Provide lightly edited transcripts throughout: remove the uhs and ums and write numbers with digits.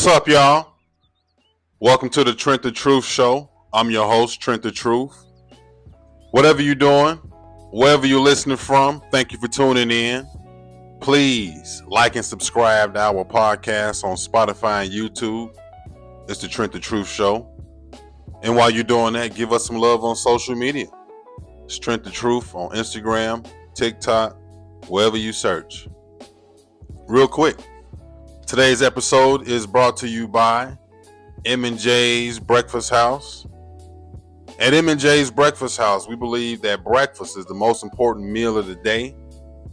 What's up, y'all? Welcome to the Trent the Truth Show. I'm your host, Trent the Truth. Whatever you're doing, wherever you're listening from, thank you for tuning in. Please like and subscribe to our podcast on Spotify and YouTube. It's the Trent the Truth Show. And while you're doing that, give us some love on social media. It's Trent the Truth on Instagram, TikTok, wherever you search. Real quick, today's episode is brought to you by M&J's Breakfast House. At M&J's Breakfast House, we believe that breakfast is the most important meal of the day,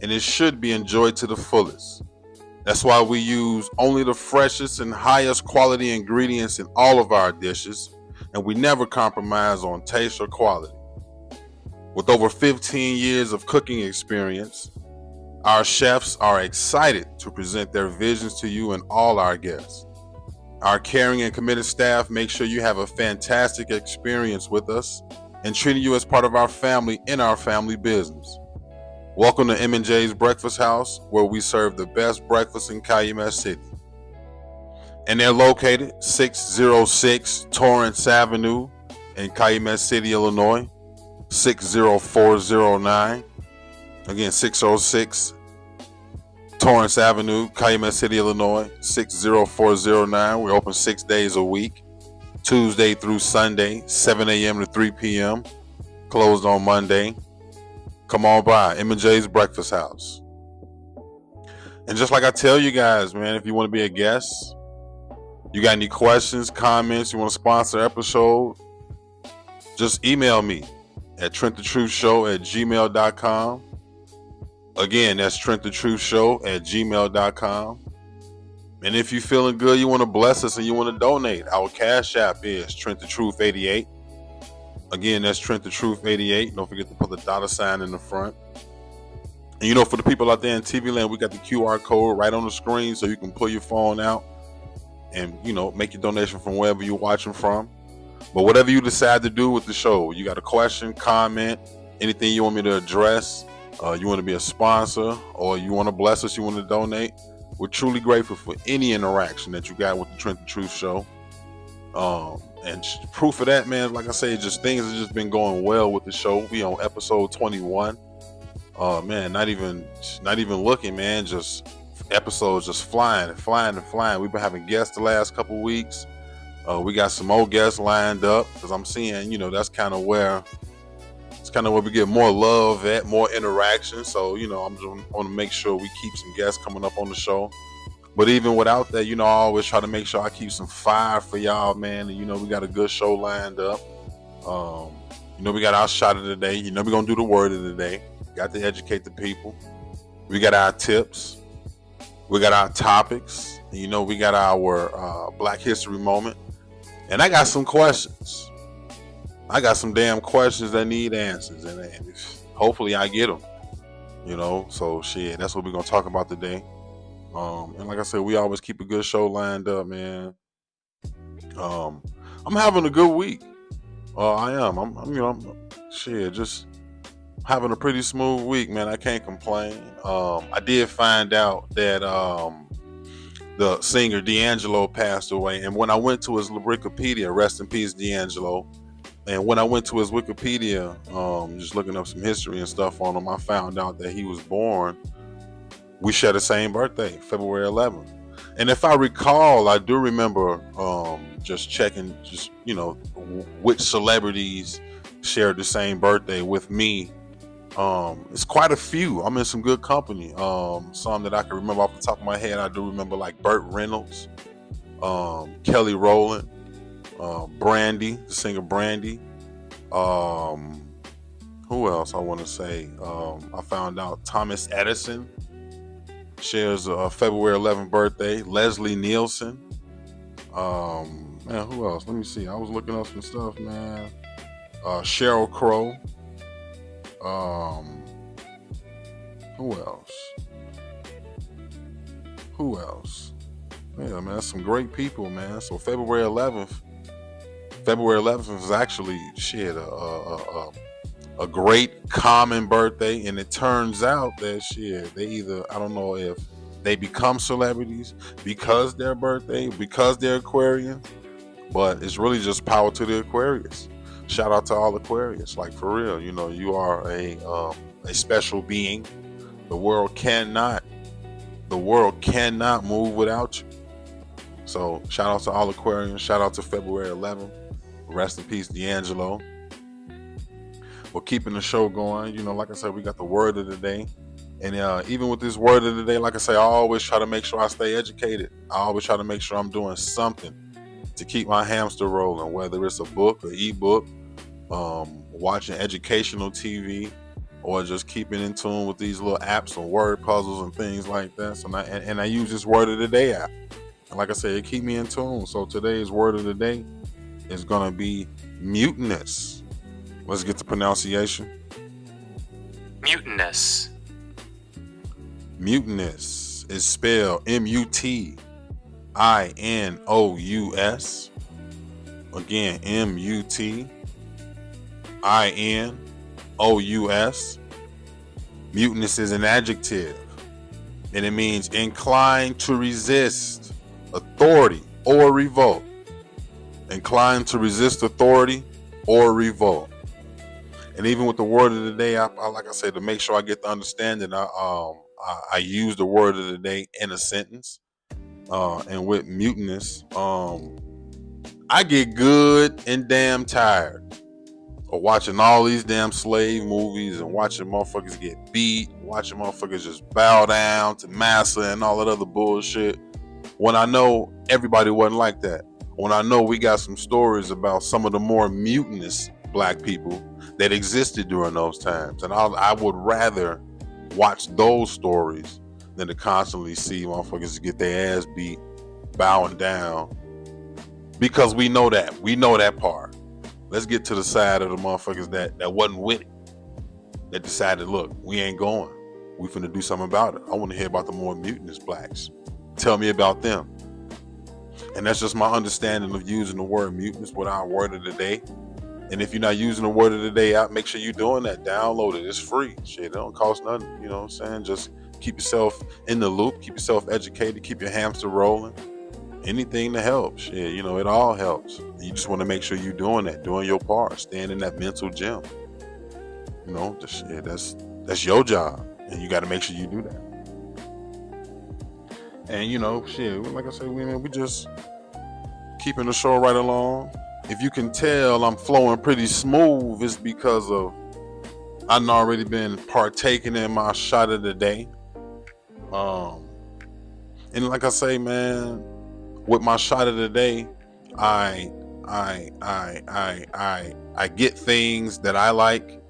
and it should be enjoyed to the fullest. That's why we use only the freshest and highest quality ingredients in all of our dishes, and we never compromise on taste or quality. With over 15 years of cooking experience, our chefs are excited to present their visions to you and all our guests. Our caring and committed staff make sure you have a fantastic experience with us and treating you as part of our family in our family business. Welcome to M&J's Breakfast House, where we serve the best breakfast in Calumet City. And they're located 606 Torrance Avenue in Calumet City, Illinois, 60409. Again, 606 Torrance Avenue, Calumet City, Illinois, 60409. We're open 6 days a week, Tuesday through Sunday, 7 a.m. to 3 p.m. Closed on Monday. Come on by, M&J's Breakfast House. And just like I tell you guys, man, if you want to be a guest, you got any questions, comments, you want to sponsor an episode, just email me at TrentTheTruthShow@gmail.com. Again, that's TrentTheTruthShow@gmail.com. And if you're feeling good, you want to bless us and you want to donate, our Cash App is TrentTheTruth88. Again, that's TrentTheTruth88. Don't forget to put the $ in the front. And for the people out there in TV land, we got the QR code right on the screen so you can pull your phone out and, make your donation from wherever you're watching from. But whatever you decide to do with the show, you got a question, comment, anything you want me to address, you want to be a sponsor, or you want to bless us, you want to donate, we're truly grateful for any interaction that you got with the Trent the Truth Show. And proof of that, man, like I say, just things have just been going well with the show. We on episode 21. Man, not even looking, man, just episodes just flying. We've been having guests the last couple weeks. We got some more guests lined up because I'm seeing, that's kind of where we get more love at, more interaction. So, I'm just want to make sure we keep some guests coming up on the show. But even without that, I always try to make sure I keep some fire for y'all, man. And, we got a good show lined up. We got our shot of the day. We're going to do the word of the day. Got to educate the people. We got our tips. We got our topics. We got our Black History moment. And I got some questions. I got some damn questions that need answers. And hopefully I get them. So shit, that's what we're going to talk about today. And like I said, we always keep a good show lined up, man. I'm having a good week. I am. I'm just having a pretty smooth week, man. I can't complain. I did find out that the singer D'Angelo passed away, and when I went to his Wikipedia, rest in peace, D'Angelo. And when I went to his Wikipedia, just looking up some history and stuff on him, I found out that he was born. We share the same birthday, February 11th. And if I recall, I do remember just checking, which celebrities shared the same birthday with me. It's quite a few. I'm in some good company. Some that I can remember off the top of my head. I do remember like Burt Reynolds, Kelly Rowland, Brandy, the singer Brandy. Who else I want to say? I found out Thomas Edison shares a February 11th birthday. Leslie Nielsen. Man, who else? Let me see. I was looking up some stuff, man. Sheryl Crow. Who else? Yeah, man, that's some great people, man. So February 11th is actually a great common birthday, and it turns out that they either, I don't know if they become celebrities because their birthday, because they're Aquarian. But it's really just power to the Aquarius. Shout out to all Aquarius, like for real. You are a special being. The world cannot move without you. So shout out to all Aquarians. Shout out to February 11th. Rest in peace, D'Angelo. We're keeping the show going. Like I said, we got the word of the day. And even with this word of the day, like I say, I always try to make sure I stay educated. I always try to make sure I'm doing something to keep my hamster rolling, whether it's a book, an ebook, watching educational TV, or just keeping in tune with these little apps and word puzzles and things like that. So I use this word of the day app. And like I said, it keep me in tune. So today's word of the day is going to be mutinous. Let's get the pronunciation. Mutinous. Mutinous is spelled MUTINOUS. Again, MUTINOUS. Mutinous is an adjective, and it means inclined to resist authority or revolt. Inclined to resist authority or revolt. And even with the word of the day, I like I said, to make sure I get the understanding, I use the word of the day in a sentence. And with mutinous, I get good and damn tired of watching all these damn slave movies and watching motherfuckers get beat, watching motherfuckers just bow down to massa and all that other bullshit, when I know everybody wasn't like that. When I know we got some stories about some of the more mutinous black people that existed during those times. And I would rather watch those stories than to constantly see motherfuckers get their ass beat, bowing down, because we know that part. Let's get to the side of the motherfuckers that wasn't with it, that decided, look, we ain't going, we finna do something about it. I want to hear about the more mutinous blacks. Tell me about them. And that's just my understanding of using the word mutinous with our word of the day. And if you're not using the word of the day out, make sure you're doing that. Download it. It's free. Shit, it don't cost nothing. You know what I'm saying? Just keep yourself in the loop. Keep yourself educated. Keep your hamster rolling. Anything to help. Shit, it all helps. You just want to make sure you're doing that. Doing your part. Staying in that mental gym. That's your job. And you got to make sure you do that. And, like I said, we just keeping the show right along. If you can tell I'm flowing pretty smooth, it's because of I've already been partaking in my shot of the day. And like I say, man, with my shot of the day, I get things that I like.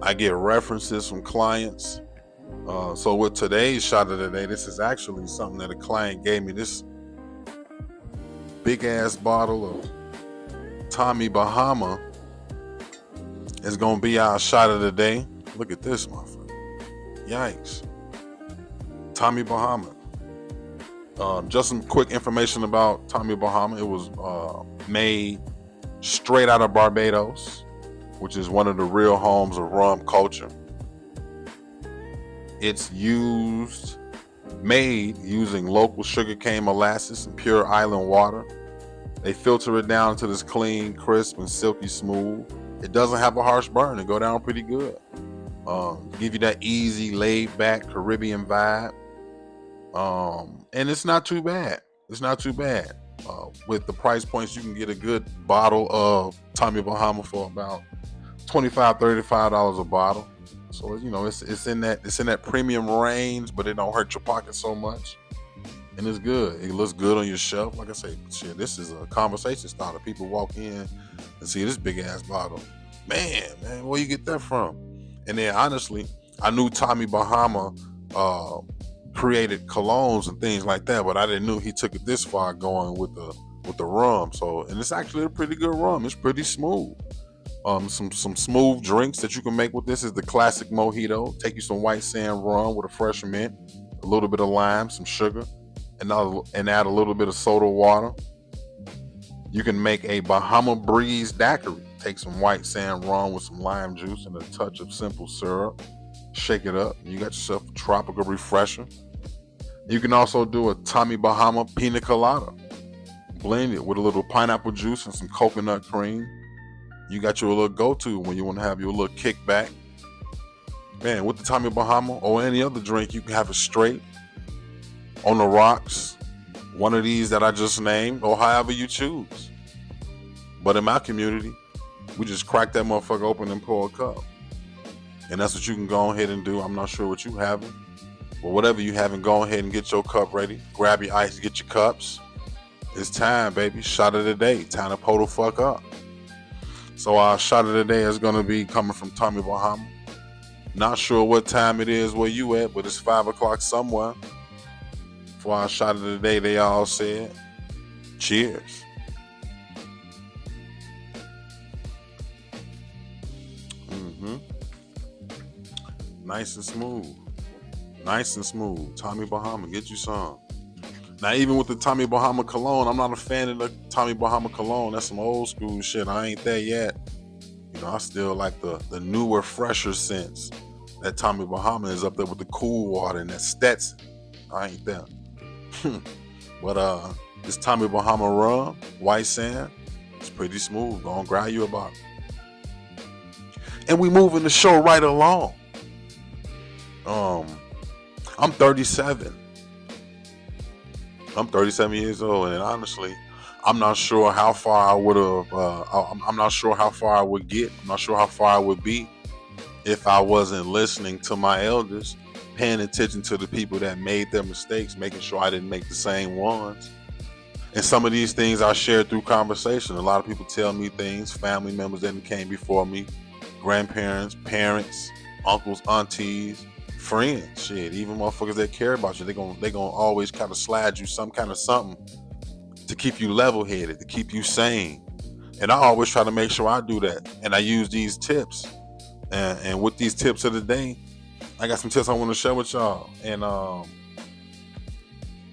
I get references from clients. So with today's shot of the day, this is actually something that a client gave me. This big ass bottle of Tommy Bahama is gonna be our shot of the day. Look at this motherfucker. Yikes. Tommy Bahama. Just some quick information about Tommy Bahama. It was made straight out of Barbados, which is one of the real homes of rum culture. It's made using local sugarcane molasses and pure island water. They filter it down to this clean, crisp, and silky smooth. It doesn't have a harsh burn. It go down pretty good. Give you that easy, laid-back Caribbean vibe. And it's not too bad. It's not too bad. With the price points, you can get a good bottle of Tommy Bahama for about $25, $35 a bottle. So it's in that premium range, but it don't hurt your pocket so much. And it's good. It looks good on your shelf. Like I say, shit, this is a conversation starter. People walk in and see this big ass bottle. Man, where you get that from? And then honestly, I knew Tommy Bahama created colognes and things like that, but I didn't know he took it this far going with the rum. And it's actually a pretty good rum. It's pretty smooth. Some smooth drinks that you can make with this is the classic mojito. Take you some white sand rum with a fresh mint, a little bit of lime, some sugar, and add a little bit of soda water. You can make a Bahama Breeze daiquiri. Take some white sand rum with some lime juice and a touch of simple syrup. Shake it up. You got yourself a tropical refresher. You can also do a Tommy Bahama pina colada. Blend it with a little pineapple juice and some coconut cream. You got your little go-to when you want to have your little kickback. Man, with the Tommy Bahama or any other drink, you can have it straight, on the rocks, one of these that I just named, or however you choose. But in my community, we just crack that motherfucker open and pour a cup. And that's what you can go ahead and do. I'm not sure what you having. But whatever you having, go ahead and get your cup ready. Grab your ice, get your cups. It's time, baby. Shot of the day. Time to pull the fuck up. So our shot of the day is going to be coming from Tommy Bahama. Not sure what time it is where you at, but it's 5 o'clock somewhere. For our shot of the day, they all said, cheers. Nice and smooth. Nice and smooth. Tommy Bahama, get you some. Now, even with the Tommy Bahama cologne, I'm not a fan of the Tommy Bahama cologne. That's some old school shit. I ain't there yet. You know, I still like the newer, fresher scents. That Tommy Bahama is up there with the Cool Water and that Stetson. I ain't there. But this Tommy Bahama rum, white sand, it's pretty smooth. Gonna grab you a bottle. And we moving the show right along. I'm 37. I'm 37 years old, and honestly, I'm not sure how far I would have. I'm not sure how far I would get. I'm not sure how far I would be if I wasn't listening to my elders, paying attention to the people that made their mistakes, making sure I didn't make the same ones. And some of these things I shared through conversation. A lot of people tell me things, family members that came before me, grandparents, parents, uncles, aunties, friends, shit, even motherfuckers that care about you. They gonna always kind of slide you some kind of something to keep you level-headed, to keep you sane. And I always try to make sure I do that. And I use these tips. And with these tips of the day, I got some tips I want to share with y'all. And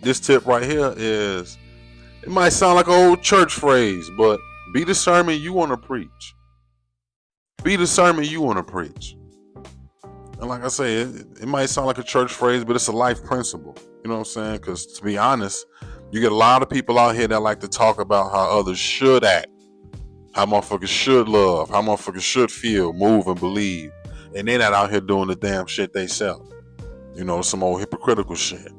this tip right here is, it might sound like an old church phrase, but be the sermon you want to preach. Be the sermon you want to preach. And like I say, it might sound like a church phrase, but it's a life principle. You know what I'm saying? Because to be honest, you get a lot of people out here that like to talk about how others should act, how motherfuckers should love, how motherfuckers should feel, move, and believe. And they're not out here doing the damn shit they sell. You know, some old hypocritical shit.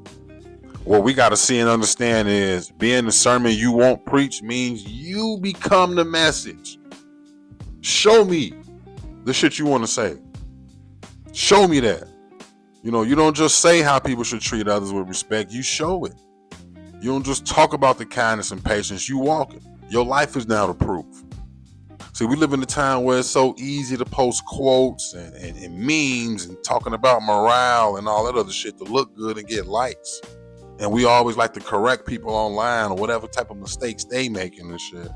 What we got to see and understand is being the sermon you won't preach means you become the message. Show me the shit you want to say. Show me that. You know, you don't just say how people should treat others with respect. You show it. You don't just talk about the kindness and patience. You walk it. Your life is now the proof. See, we live in a time where it's so easy to post quotes and memes and talking about morale and all that other shit to look good and get likes. And we always like to correct people online or whatever type of mistakes they making and shit.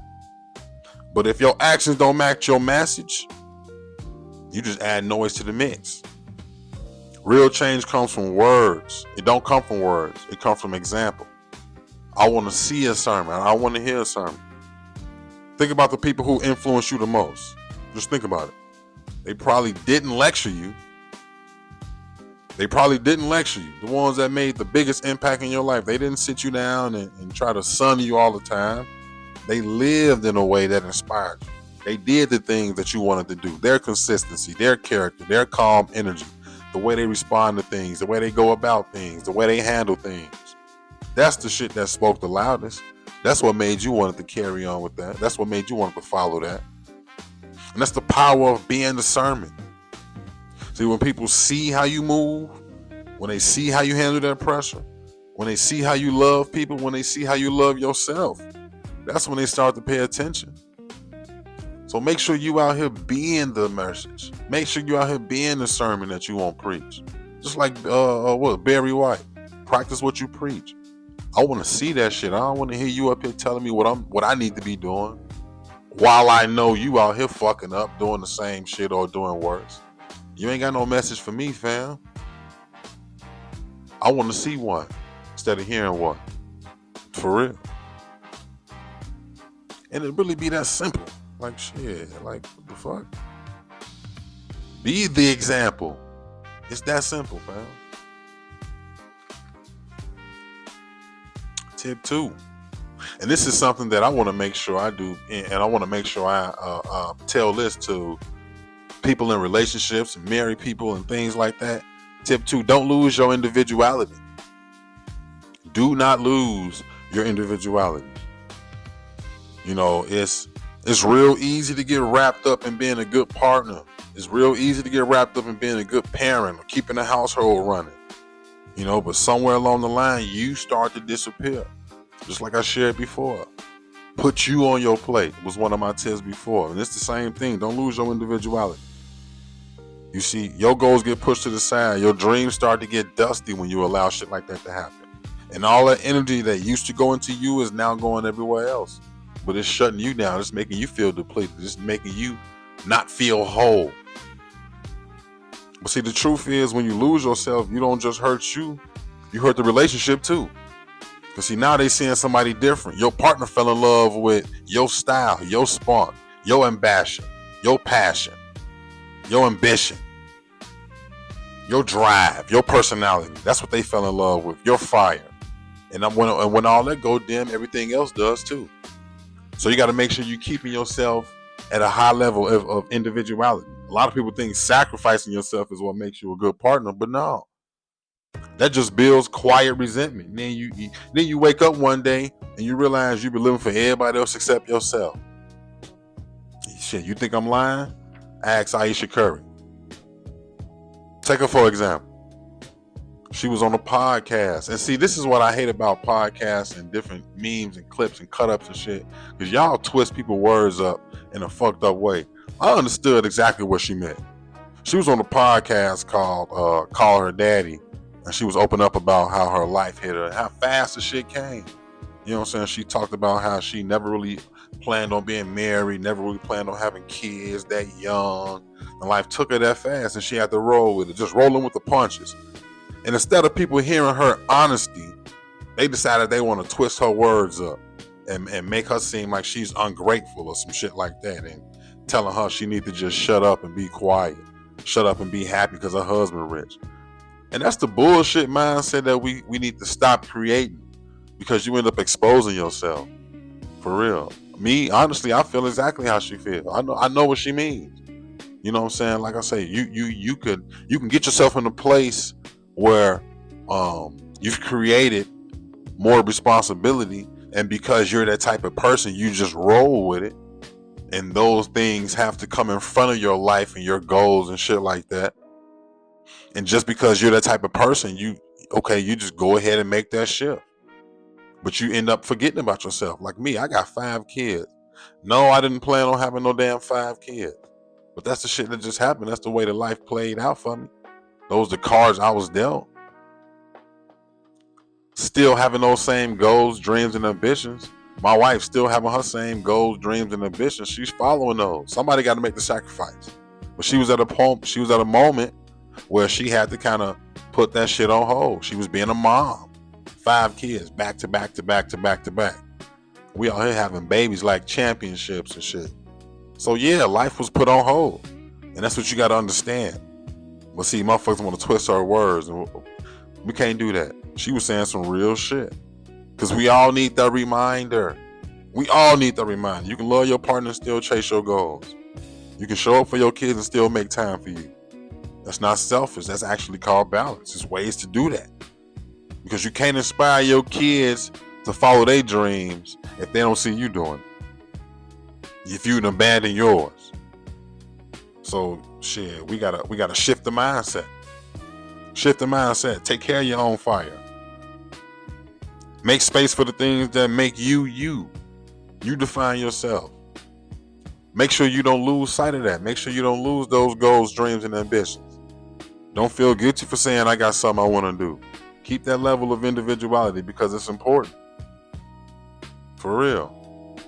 But if your actions don't match your message, you just add noise to the mix. Real change comes from words. It don't come from words. It comes from example. I want to see a sermon. I want to hear a sermon. Think about the people who influence you the most. Just think about it. They probably didn't lecture you. The ones that made the biggest impact in your life. They didn't sit you down and try to sun you all the time. They lived in a way that inspired you. They did the things that you wanted to do. Their consistency, their character, their calm energy, the way they respond to things, the way they go about things, the way they handle things. That's the shit that spoke the loudest. That's what made you want to carry on with that. That's what made you want to follow that. And that's the power of being the sermon. See, when people see how you move, when they see how you handle that pressure, when they see how you love people, when they see how you love yourself, that's when they start to pay attention. So make sure you out here being the message. Make sure you out here being the sermon that you won't preach. Just like Barry White. Practice what you preach. I want to see that shit. I don't want to hear you up here telling me what I need to be doing, while I know you out here fucking up, doing the same shit or doing worse. You ain't got no message for me, fam. I want to see one instead of hearing one. For real. And it really be that simple. Like shit, like what the fuck? Be the example. It's that simple, fam. Tip 2, and this is something that I want to make sure I do, and I want to make sure I tell this to people in relationships, married people, and things like that. Tip 2: don't lose your individuality. Do not lose your individuality. You know, it's real easy to get wrapped up in being a good partner. It's real easy to get wrapped up in being a good parent or keeping the household running. You know, but somewhere along the line, you start to disappear. Just like I shared before. Put you on your plate was one of my tips before. And it's the same thing. Don't lose your individuality. You see, your goals get pushed to the side. Your dreams start to get dusty when you allow shit like that to happen. And all that energy that used to go into you is now going everywhere else. But it's shutting you down. It's making you feel depleted. It's making you not feel whole. But see, the truth is, when you lose yourself, you don't just hurt you. You hurt the relationship too. Because see, now they seeing somebody different. Your partner fell in love with your style, your spark, your ambition, your passion, your ambition, your drive, your personality. That's what they fell in love with, your fire. And when all that go dim, everything else does too. So you got to make sure you're keeping yourself at a high level of individuality. A lot of people think sacrificing yourself is what makes you a good partner, but no. That just builds quiet resentment. And then you wake up one day and you realize you've been living for everybody else except yourself. Shit, you think I'm lying? Ask Aisha Curry. Take her for example. She was on a podcast. And see, this is what I hate about podcasts and different memes and clips and cut-ups and shit. Because y'all twist people's words up in a fucked up way. I understood exactly what she meant. She was on a podcast called Call Her Daddy. And she was open up about how her life hit her and how fast the shit came. You know what I'm saying? She talked about how she never really planned on being married, never really planned on having kids that young. And life took her that fast and she had to roll with it, just rolling with the punches. And instead of people hearing her honesty, they decided they want to twist her words up and make her seem like she's ungrateful or some shit like that, and telling her she needs to just shut up and be quiet, shut up and be happy because her husband rich. And that's the bullshit mindset that we need to stop creating, because you end up exposing yourself. For real. Me, honestly, I feel exactly how she feels. I know what she means. You know what I'm saying? Like I say, you can get yourself in a place where you've created more responsibility, and because you're that type of person, you just roll with it. And those things have to come in front of your life and your goals and shit like that. And just because you're that type of person, you just go ahead and make that shift. But you end up forgetting about yourself. Like me, I got 5 kids. No, I didn't plan on having no damn 5 kids. But that's the shit that just happened. That's the way the life played out for me. Those the cards I was dealt. Still having those same goals, dreams, and ambitions. My wife still having her same goals, dreams, and ambitions. She's following those. Somebody got to make the sacrifice. But she was at a moment where she had to kind of put that shit on hold. She was being a mom. 5 kids, back to back to back to back to back. We out here having babies like championships and shit. So yeah, life was put on hold. And that's what you got to understand. But see, motherfuckers want to twist our words. And we can't do that. She was saying some real shit. Because we all need that reminder. We all need that reminder. You can love your partner and still chase your goals. You can show up for your kids and still make time for you. That's not selfish. That's actually called balance. There's ways to do that. Because you can't inspire your kids to follow their dreams if they don't see you doing it. If you abandon yours. So shit, we gotta shift the mindset. Shift the mindset. Take care of your own fire. Make space for the things that make you you. You define yourself. Make sure you don't lose sight of that. Make sure you don't lose those goals, dreams, and ambitions. Don't feel guilty for saying I got something I want to do. Keep that level of individuality because it's important. For real.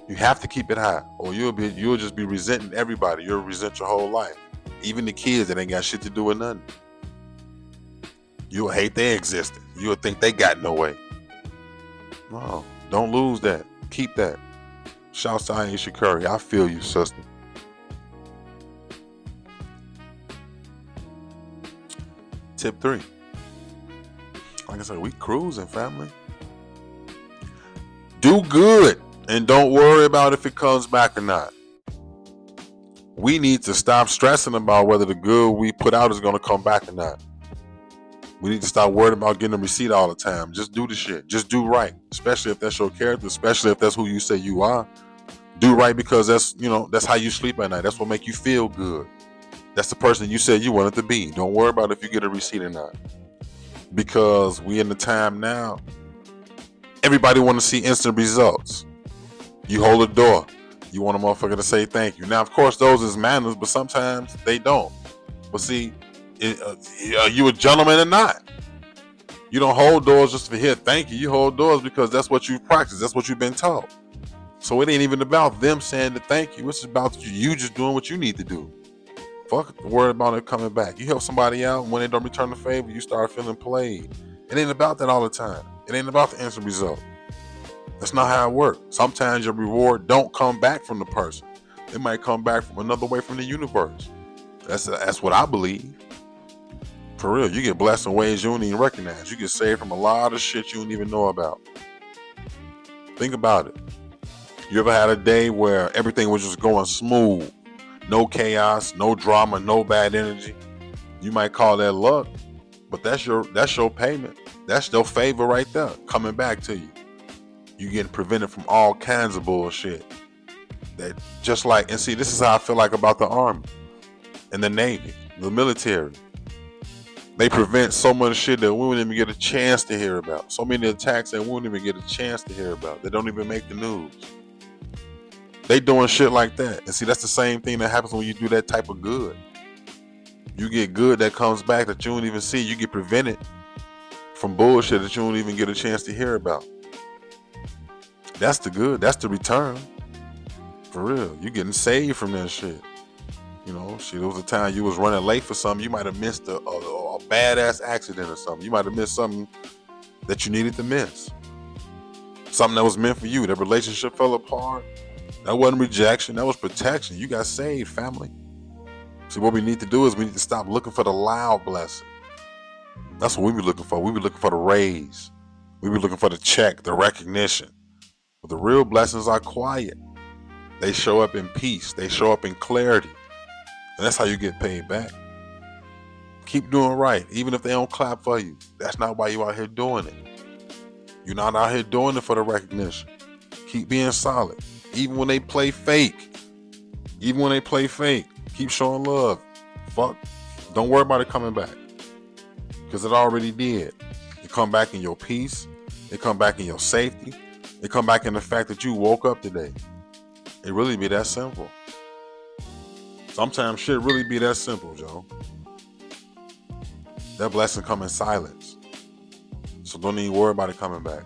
You have to keep it high, or you'll just be resenting everybody. You'll resent your whole life. Even the kids that ain't got shit to do with nothing. You'll hate their existence. You'll think they got no way. No, don't lose that. Keep that. Shouts to Aisha Curry. I feel you, sister. Tip 3. Like I said, we cruising, family. Do good and don't worry about if it comes back or not. We need to stop stressing about whether the good we put out is going to come back or not. We need to stop worrying about getting a receipt all the time. Just do the shit. Just do right. Especially if that's your character. Especially if that's who you say you are. Do right because that's how you sleep at night. That's what make you feel good. That's the person you said you wanted to be. Don't worry about if you get a receipt or not. Because we in the time now, everybody want to see instant results. You hold a door. You want a motherfucker to say thank you. Now, of course, those is manners, but sometimes they don't. But see, are you a gentleman or not? You don't hold doors just to hear thank you. You hold doors because that's what you've practiced. That's what you've been taught. So it ain't even about them saying the thank you. It's about you just doing what you need to do. Fuck worry about it coming back. You help somebody out, when they don't return the favor, you start feeling played. It ain't about that all the time. It ain't about the instant result. That's not how it works. Sometimes your reward don't come back from the person. It might come back from another way from the universe. That's what I believe. For real, you get blessed in ways you don't even recognize. You get saved from a lot of shit you don't even know about. Think about it. You ever had a day where everything was just going smooth? No chaos, no drama, no bad energy. You might call that luck, but that's your payment. That's your favor right there, coming back to you. You getting prevented from all kinds of bullshit. That just like, and see, this is how I feel like about the Army and the Navy, the military. They prevent so much shit that we wouldn't even get a chance to hear about. So many attacks that we wouldn't even get a chance to hear about. They don't even make the news. They doing shit like that. And see, that's the same thing that happens when you do that type of good. You get good that comes back that you don't even see. You get prevented from bullshit that you don't even get a chance to hear about. That's the good. That's the return. For real. You getting saved from that shit. You know, shit, there was a time you was running late for something. You might have missed a badass accident or something. You might have missed something that you needed to miss. Something that was meant for you. That relationship fell apart. That wasn't rejection. That was protection. You got saved, family. See, what we need to do is we need to stop looking for the loud blessing. That's what we be looking for. We be looking for the raise. We be looking for the check, the recognition. But the real blessings are quiet. They show up in peace. They show up in clarity. And that's how you get paid back. Keep doing right, even if they don't clap for you. That's not why you out here doing it. You're not out here doing it for the recognition. Keep being solid. Even when they play fake. Keep showing love. Fuck. Don't worry about it coming back. Because it already did. It come back in your peace. It come back in your safety. It come back in the fact that you woke up today. It really be that simple. Sometimes shit really be that simple, Joe. That blessing come in silence. So don't even worry about it coming back.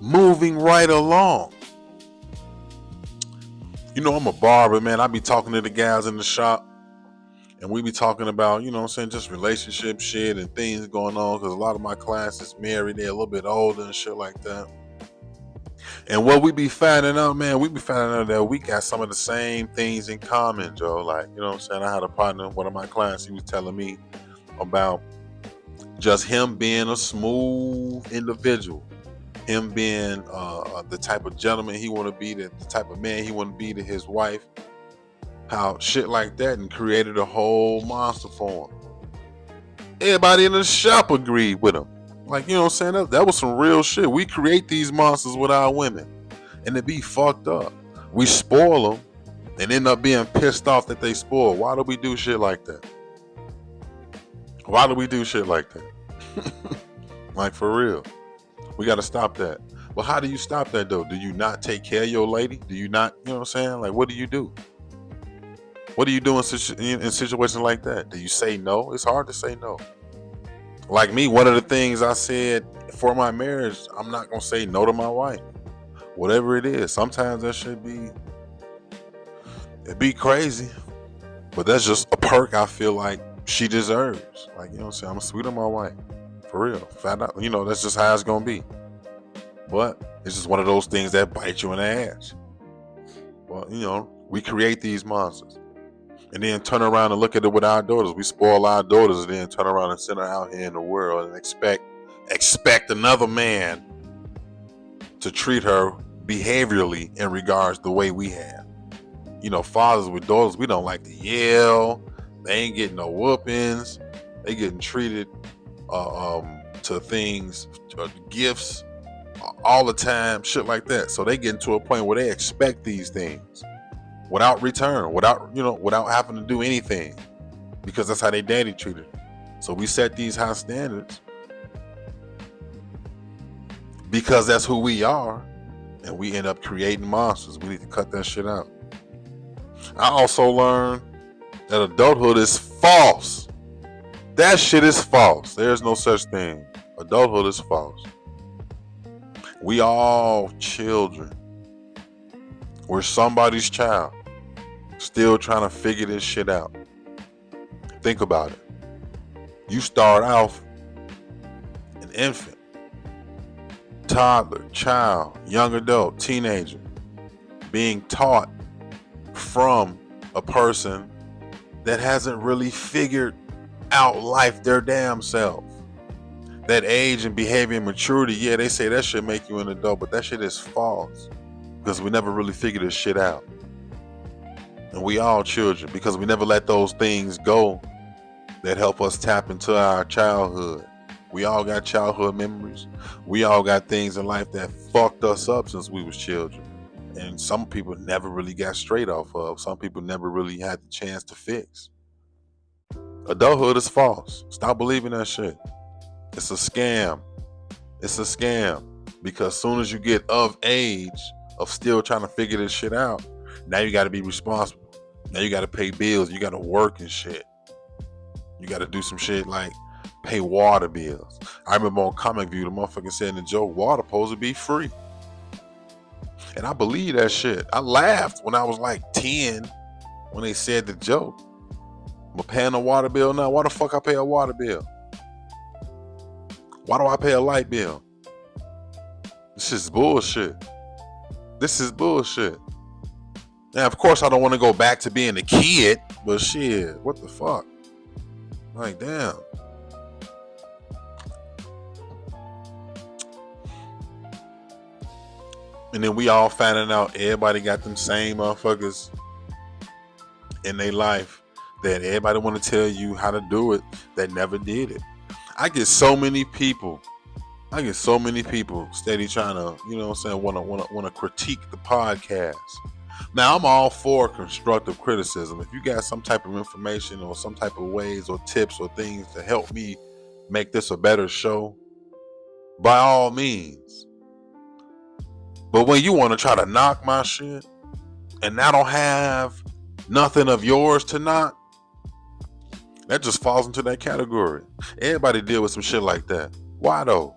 Moving right along. You know, I'm a barber, man. I be talking to the guys in the shop. And we be talking about, you know what I'm saying, just relationship shit and things going on. Because a lot of my clients is married. They're a little bit older and shit like that. And what we be finding out, man, we be finding out that we got some of the same things in common, Joe. Like, you know what I'm saying? I had a partner, one of my clients, he was telling me about just him being a smooth individual. Him being the type of gentleman he want to be, the type of man he want to be to his wife. How shit like that and created a whole monster for him. Everybody in the shop agreed with him. Like, you know what I'm saying? That was some real shit. We create these monsters with our women. And it be fucked up. We spoil them and end up being pissed off that they spoil. Why do we do shit like that? Why do we do shit like that? Like, for real. We got to stop that. Well, how do you stop that, though? Do you not take care of your lady? Do you not, you know what I'm saying? Like, what do you do? What do you do in situations like that? Do you say no? It's hard to say no. Like me, one of the things I said for my marriage, I'm not going to say no to my wife. Whatever it is. Sometimes that should be, it'd be crazy. But that's just a perk I feel like she deserves. Like, you know what I'm saying? I'm sweet on my wife. For real. Find out, you know, that's just how it's going to be. But it's just one of those things that bite you in the ass. Well, you know, we create these monsters. and then turn around and look at it with our daughters. We spoil our daughters and then turn around and send her out here in the world and expect another man to treat her behaviorally in regards to the way we have. You know, fathers with daughters, we don't like to yell. They ain't getting no whoopings. They getting treated to things, gifts all the time, shit like that. So they get to a point where they expect these things without return, without having to do anything, because that's how they daddy treated them. So we set these high standards because that's who we are, and we end up creating monsters. We need to cut that shit out. I also learned that adulthood is false. That shit is false. There's no such thing. Adulthood is false. We all children. We're somebody's child, still trying to figure this shit out. Think about it. You start off an infant, toddler, child, young adult, teenager, being taught from a person that hasn't really figured out life their damn self. That age and behavior and maturity, yeah, they say that should make you an adult, but that shit is false, because we never really figured this shit out. And we all children, because we never let those things go that help us tap into our childhood. We all got childhood memories. We all got things in life that fucked us up since we was children. And some people never really got straight off of. Some people never really had the chance to fix. Adulthood is false. Stop believing that shit. It's a scam. It's a scam. Because as soon as you get of age of still trying to figure this shit out, now you got to be responsible. Now you got to pay bills. You got to work and shit. You got to do some shit like pay water bills. I remember on Comic View, the motherfucker said in the joke, water supposed to be free. And I believe that shit. I laughed when I was like 10 when they said the joke. I'm paying a water bill now. Why the fuck I pay a water bill? Why do I pay a light bill? This is bullshit. This is bullshit. Now, of course, I don't want to go back to being a kid, but shit, what the fuck? Like, damn. And then we all finding out everybody got them same motherfuckers in their life that everybody want to tell you how to do it that never did it. I get so many people steady trying to, you know what I'm saying, want to critique the podcast. Now, I'm all for constructive criticism. If you got some type of information or some type of ways or tips or things to help me make this a better show, by all means. But when you want to try to knock my shit and I don't have nothing of yours to knock, that just falls into that category. Everybody deal with some shit like that. Why though?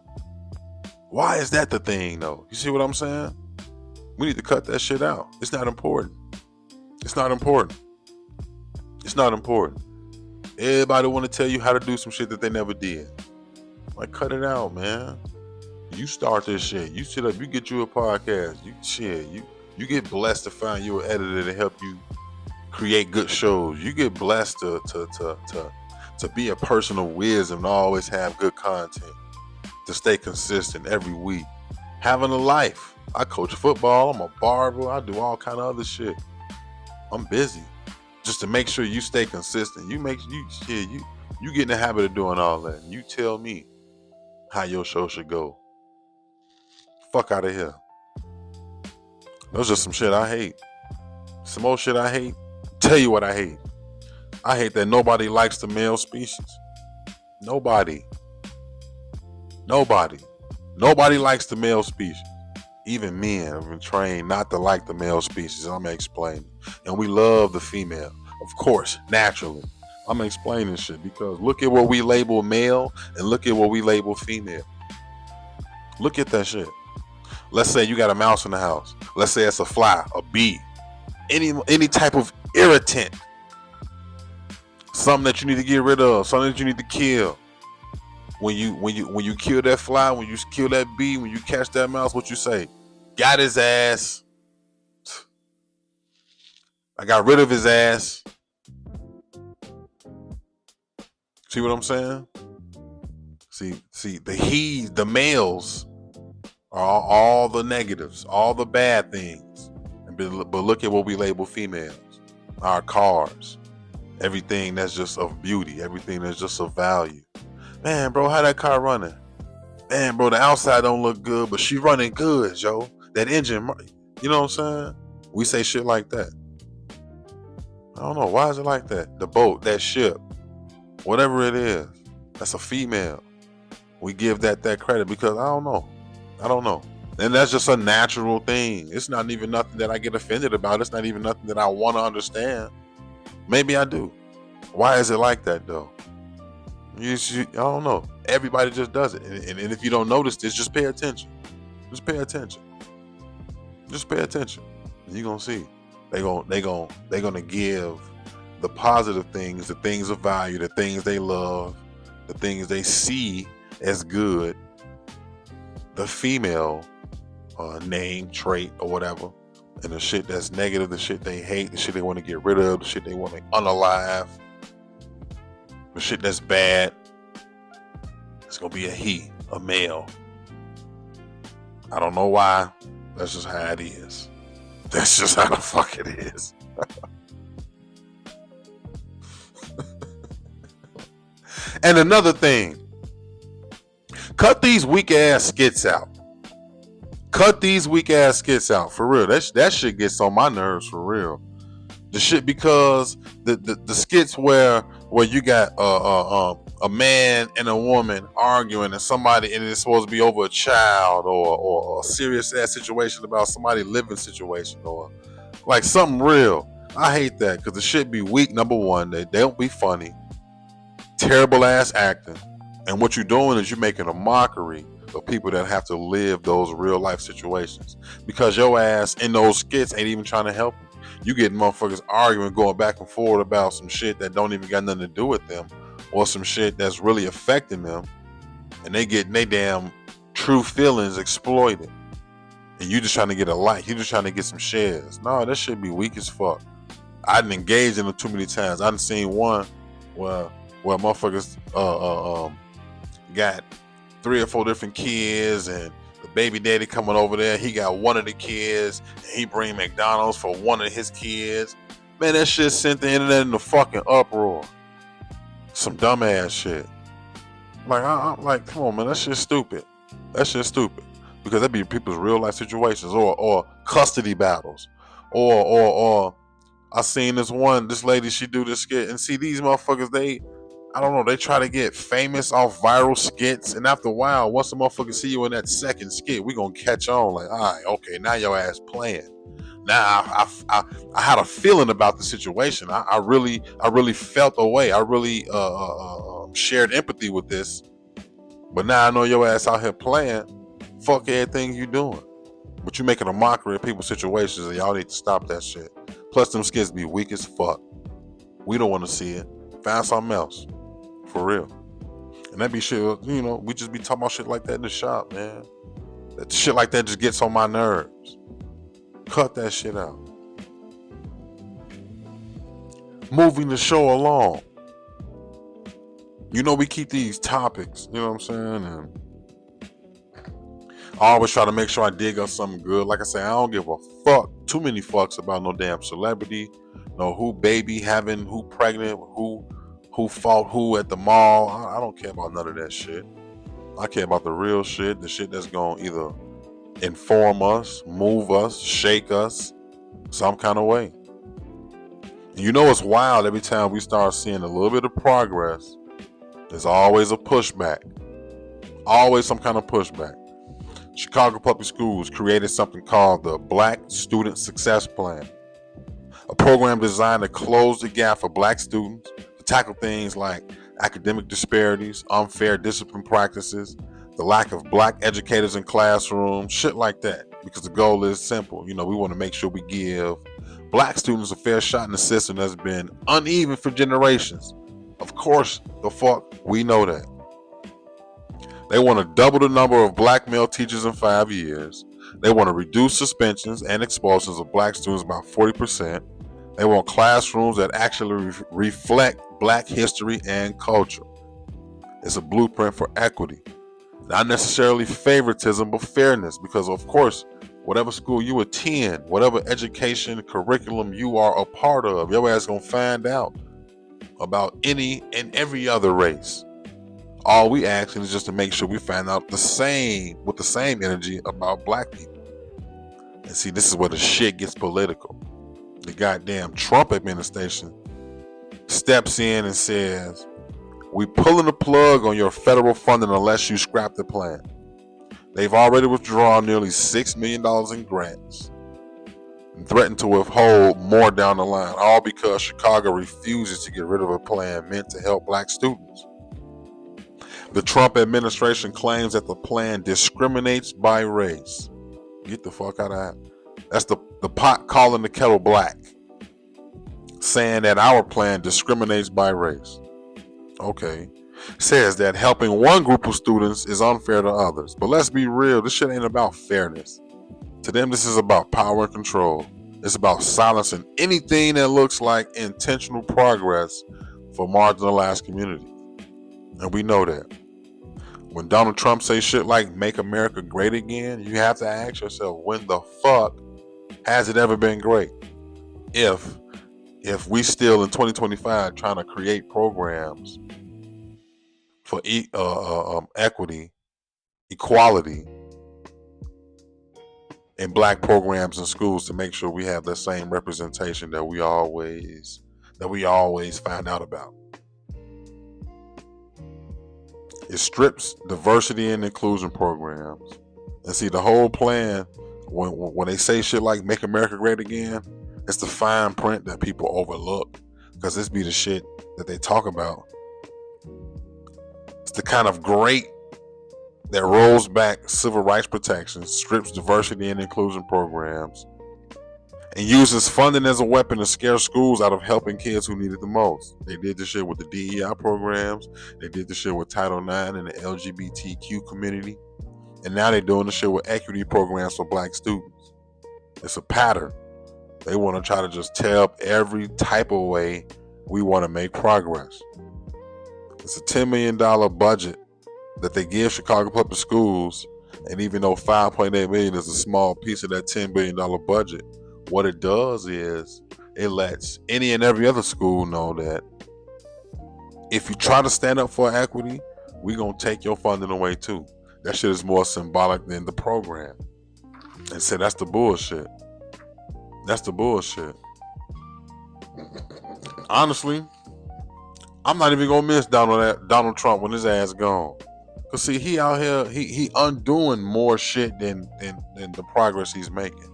Why is that the thing though? You see what I'm saying? We need to cut that shit out. It's not important. It's not important. It's not important. Everybody want to tell you how to do some shit that they never did. Like, cut it out, man. You start this shit. You sit up. You get you a podcast. You get blessed to find you an editor to help you create good shows. You get blessed to be a person of wisdom and always have good content, to stay consistent every week. Having a life. I coach football. I'm a barber. I do all kind of other shit. I'm busy just to make sure you stay consistent. You get in the habit of doing all that. You tell me how your show should go. Fuck out of here. Those are some shit I hate. Some more shit I hate. Tell you what I hate. I hate that nobody likes the male species. Nobody likes the male species. Even men have been trained not to like the male species. I'm gonna explain. And we love the female. Of course, naturally. I'm gonna explain this shit because look at what we label male and look at what we label female. Look at that shit. Let's say you got a mouse in the house. Let's say it's a fly, a bee, any type of irritant. Something that you need to get rid of, something that you need to kill. When you kill that fly, when you kill that bee, when you catch that mouse, what you say? Got his ass. I got rid of his ass. See what I'm saying? See, the males are all the negatives, all the bad things. But look at what we label females. Our cars, everything that's just of beauty, everything that's just of value. Man, bro, how that car running? Man, bro, the outside don't look good, but she running good, yo. That engine, you know what I'm saying? We say shit like that. I don't know. Why is it like that? The boat, that ship, whatever it is, that's a female. We give that credit because I don't know. And that's just a natural thing. It's not even nothing that I get offended about. It's not even nothing that I want to understand. Maybe I do. Why is it like that though? I don't know. Everybody just does it. And if you don't notice this, just pay attention. Just pay attention. Just pay attention. And you're gonna see. They're gonna give the positive things, the things of value, the things they love, the things they see as good, the female name, trait, or whatever, and the shit that's negative, the shit they hate, the shit they want to get rid of, the shit they want to unalive, the shit that's bad, it's gonna be a male. I don't know why. That's just how it is. That's just how the fuck it is. And another thing, cut these weak ass skits out. Cut these weak ass skits out for real. That shit gets on my nerves for real. The shit because the skits where you got a man and a woman arguing and it's supposed to be over a child or a serious ass situation about somebody living situation or like something real. I hate that because the shit be weak. Number one, they don't be funny. Terrible ass acting. And what you're doing is you're making a mockery of people that have to live those real life situations because your ass in those skits ain't even trying to help them. You get motherfuckers arguing, going back and forth about some shit that don't even got nothing to do with them or some shit that's really affecting them, and they getting their damn true feelings exploited. And you just trying to get a like. You just trying to get some shares. No, that should be weak as fuck. I didn't engage in it too many times. I done seen one where motherfuckers got 3 or 4 different kids and the baby daddy coming over there. He got one of the kids and he bring McDonald's for one of his kids. Man, that shit sent the internet in the fucking uproar. Some dumbass shit. Like, I'm like, come on, man, that shit's stupid. That shit's stupid. Because that be people's real life situations or custody battles. Or I seen this lady, she do this skit and see these motherfuckers, I don't know, they try to get famous off viral skits, and after a while, once the motherfucker see you in that second skit, we gonna catch on like, all right, okay, now your ass playing. Now I had a feeling about the situation. I really felt a way. I really shared empathy with this. But now I know your ass out here playing. Fuck everything you doing. But you making a mockery of people's situations, and y'all need to stop that shit. Plus, them skits be weak as fuck. We don't want to see it. Find something else. For real. And that be shit, you know, we just be talking about shit like that in the shop, man. That shit like that just gets on my nerves. Cut that shit out. Moving the show along. You know, we keep these topics, you know what I'm saying? And I always try to make sure I dig up something good. Like I say, I don't give a fuck, too many fucks about no damn celebrity, no who baby having, who pregnant, who fought who at the mall. I don't care about none of that shit. I care about the real shit, the shit that's gonna either inform us, move us, shake us some kind of way. And you know it's wild, every time we start seeing a little bit of progress, there's always a pushback. Always some kind of pushback. Chicago Public Schools created something called the Black Student Success Plan, a program designed to close the gap for black students, tackle things like academic disparities, unfair discipline practices, the lack of black educators in classrooms, shit like that. Because the goal is simple. You know, we want to make sure we give black students a fair shot in the system that's been uneven for generations. Of course, the fuck, we know that. They want to double the number of black male teachers in 5 years. They want to reduce suspensions and expulsions of black students by 40%. They want classrooms that actually reflect black history and culture. It's a blueprint for equity. Not necessarily favoritism, but fairness. Because of course, whatever school you attend, whatever education curriculum you are a part of, your ass gonna find out about any and every other race. All we asking is just to make sure we find out the same with the same energy about black people. And see, this is where the shit gets political. The goddamn Trump administration steps in and says, we pulling the plug on your federal funding unless you scrap the plan. They've already withdrawn nearly $6 million in grants and threatened to withhold more down the line, all because Chicago refuses to get rid of a plan meant to help black students. The Trump administration claims that the plan discriminates by race. Get the fuck out of that. That's the pot calling the kettle black, saying that our plan discriminates by race. Okay. Says that helping one group of students is unfair to others. But let's be real, this shit ain't about fairness. To them, this is about power and control. It's about silencing anything that looks like intentional progress for marginalized communities. And we know that. When Donald Trump says shit like make America great again, you have to ask yourself, when the fuck has it ever been great? If we still in 2025 trying to create programs for equity, equality, and black programs in schools to make sure we have the same representation that we always find out about. It strips diversity and inclusion programs. And see, the whole plan, when they say shit like make America great again, it's the fine print that people overlook, because this be the shit that they talk about. It's the kind of great that rolls back civil rights protections, strips diversity and inclusion programs, and uses funding as a weapon to scare schools out of helping kids who need it the most. They did this shit with the DEI programs. They did this shit with Title IX and the LGBTQ community. And now they're doing the shit with equity programs for black students. It's a pattern. They want to try to just tear up every type of way we want to make progress. It's a $10 million budget that they give Chicago Public Schools. And even though $5.8 million is a small piece of that $10 billion budget, what it does is it lets any and every other school know that if you try to stand up for equity, we're going to take your funding away too. That shit is more symbolic than the program. And say that's the bullshit. That's the bullshit. Honestly, I'm not even going to miss Donald Trump when his ass gone. Because see, he out here, he undoing more shit than the progress he's making.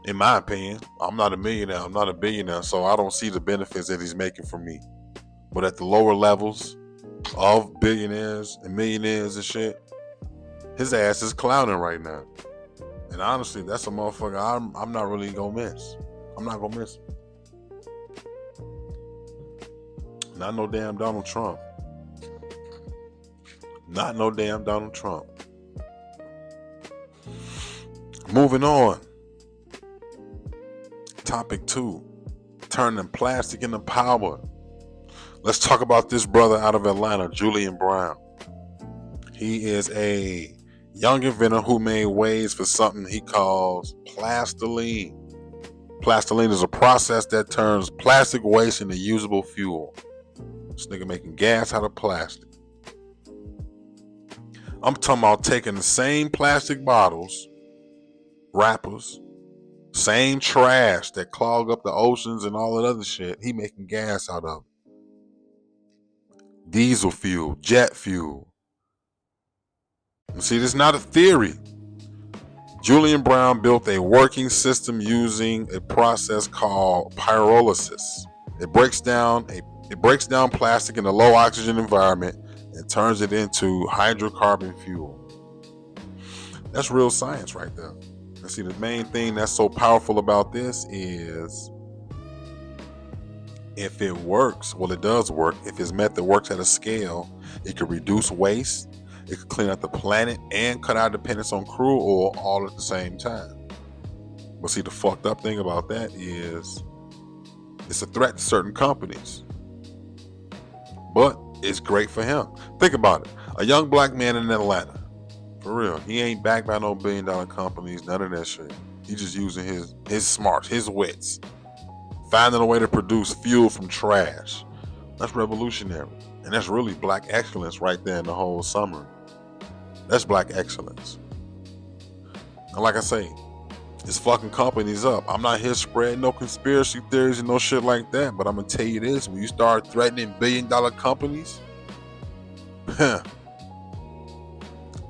In my opinion, I'm not a millionaire, I'm not a billionaire, so I don't see the benefits that he's making for me. But at the lower levels of billionaires and millionaires and shit, his ass is clowning right now. And honestly, that's a motherfucker I'm not really gonna miss. I'm not gonna miss him. Not no damn Donald Trump. Not no damn Donald Trump. Moving on. Topic 2, turning plastic into power. Let's talk about this brother out of Atlanta, Julian Brown. He is a young inventor who made waves for something he calls plastiline. Plastiline is a process that turns plastic waste into usable fuel. This nigga making gas out of plastic. I'm talking about taking the same plastic bottles, wrappers, same trash that clog up the oceans and all that other shit, he making gas out of it. Diesel fuel, jet fuel. And see, this is not a theory. Julian Brown built a working system using a process called pyrolysis. It breaks down plastic in a low oxygen environment and turns it into hydrocarbon fuel. That's real science right there. And see, the main thing that's so powerful about this is if it works, well, it does work. If his method works at a scale, it could reduce waste, it could clean up the planet, and cut our dependence on crude oil all at the same time. But see, the fucked up thing about that is it's a threat to certain companies. But It's great for him. Think about it. A young black man in Atlanta. For real. He ain't backed by no billion-dollar companies, none of that shit. He just using his smarts, his wits. Finding a way to produce fuel from trash. That's revolutionary. And that's really black excellence right there in the whole summary. That's black excellence. And like I say, it's fucking companies up. I'm not here spreading no conspiracy theories and no shit like that, but I'm gonna tell you this: when you start threatening billion-dollar companies,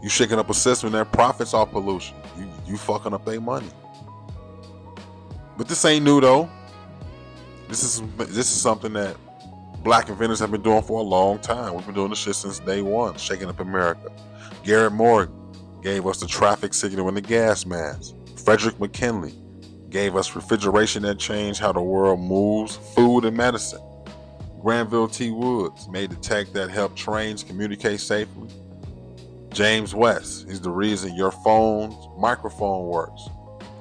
you shaking up a system that profits off pollution. You fucking up their money. But this ain't new though. This is something that black inventors have been doing for a long time. We've been doing this shit since day one, shaking up America. Garrett Morgan gave us the traffic signal and the gas mask. Frederick McKinley gave us refrigeration that changed how the world moves, food, and medicine. Granville T. Woods made the tech that helped trains communicate safely. James West is the reason your phone's microphone works.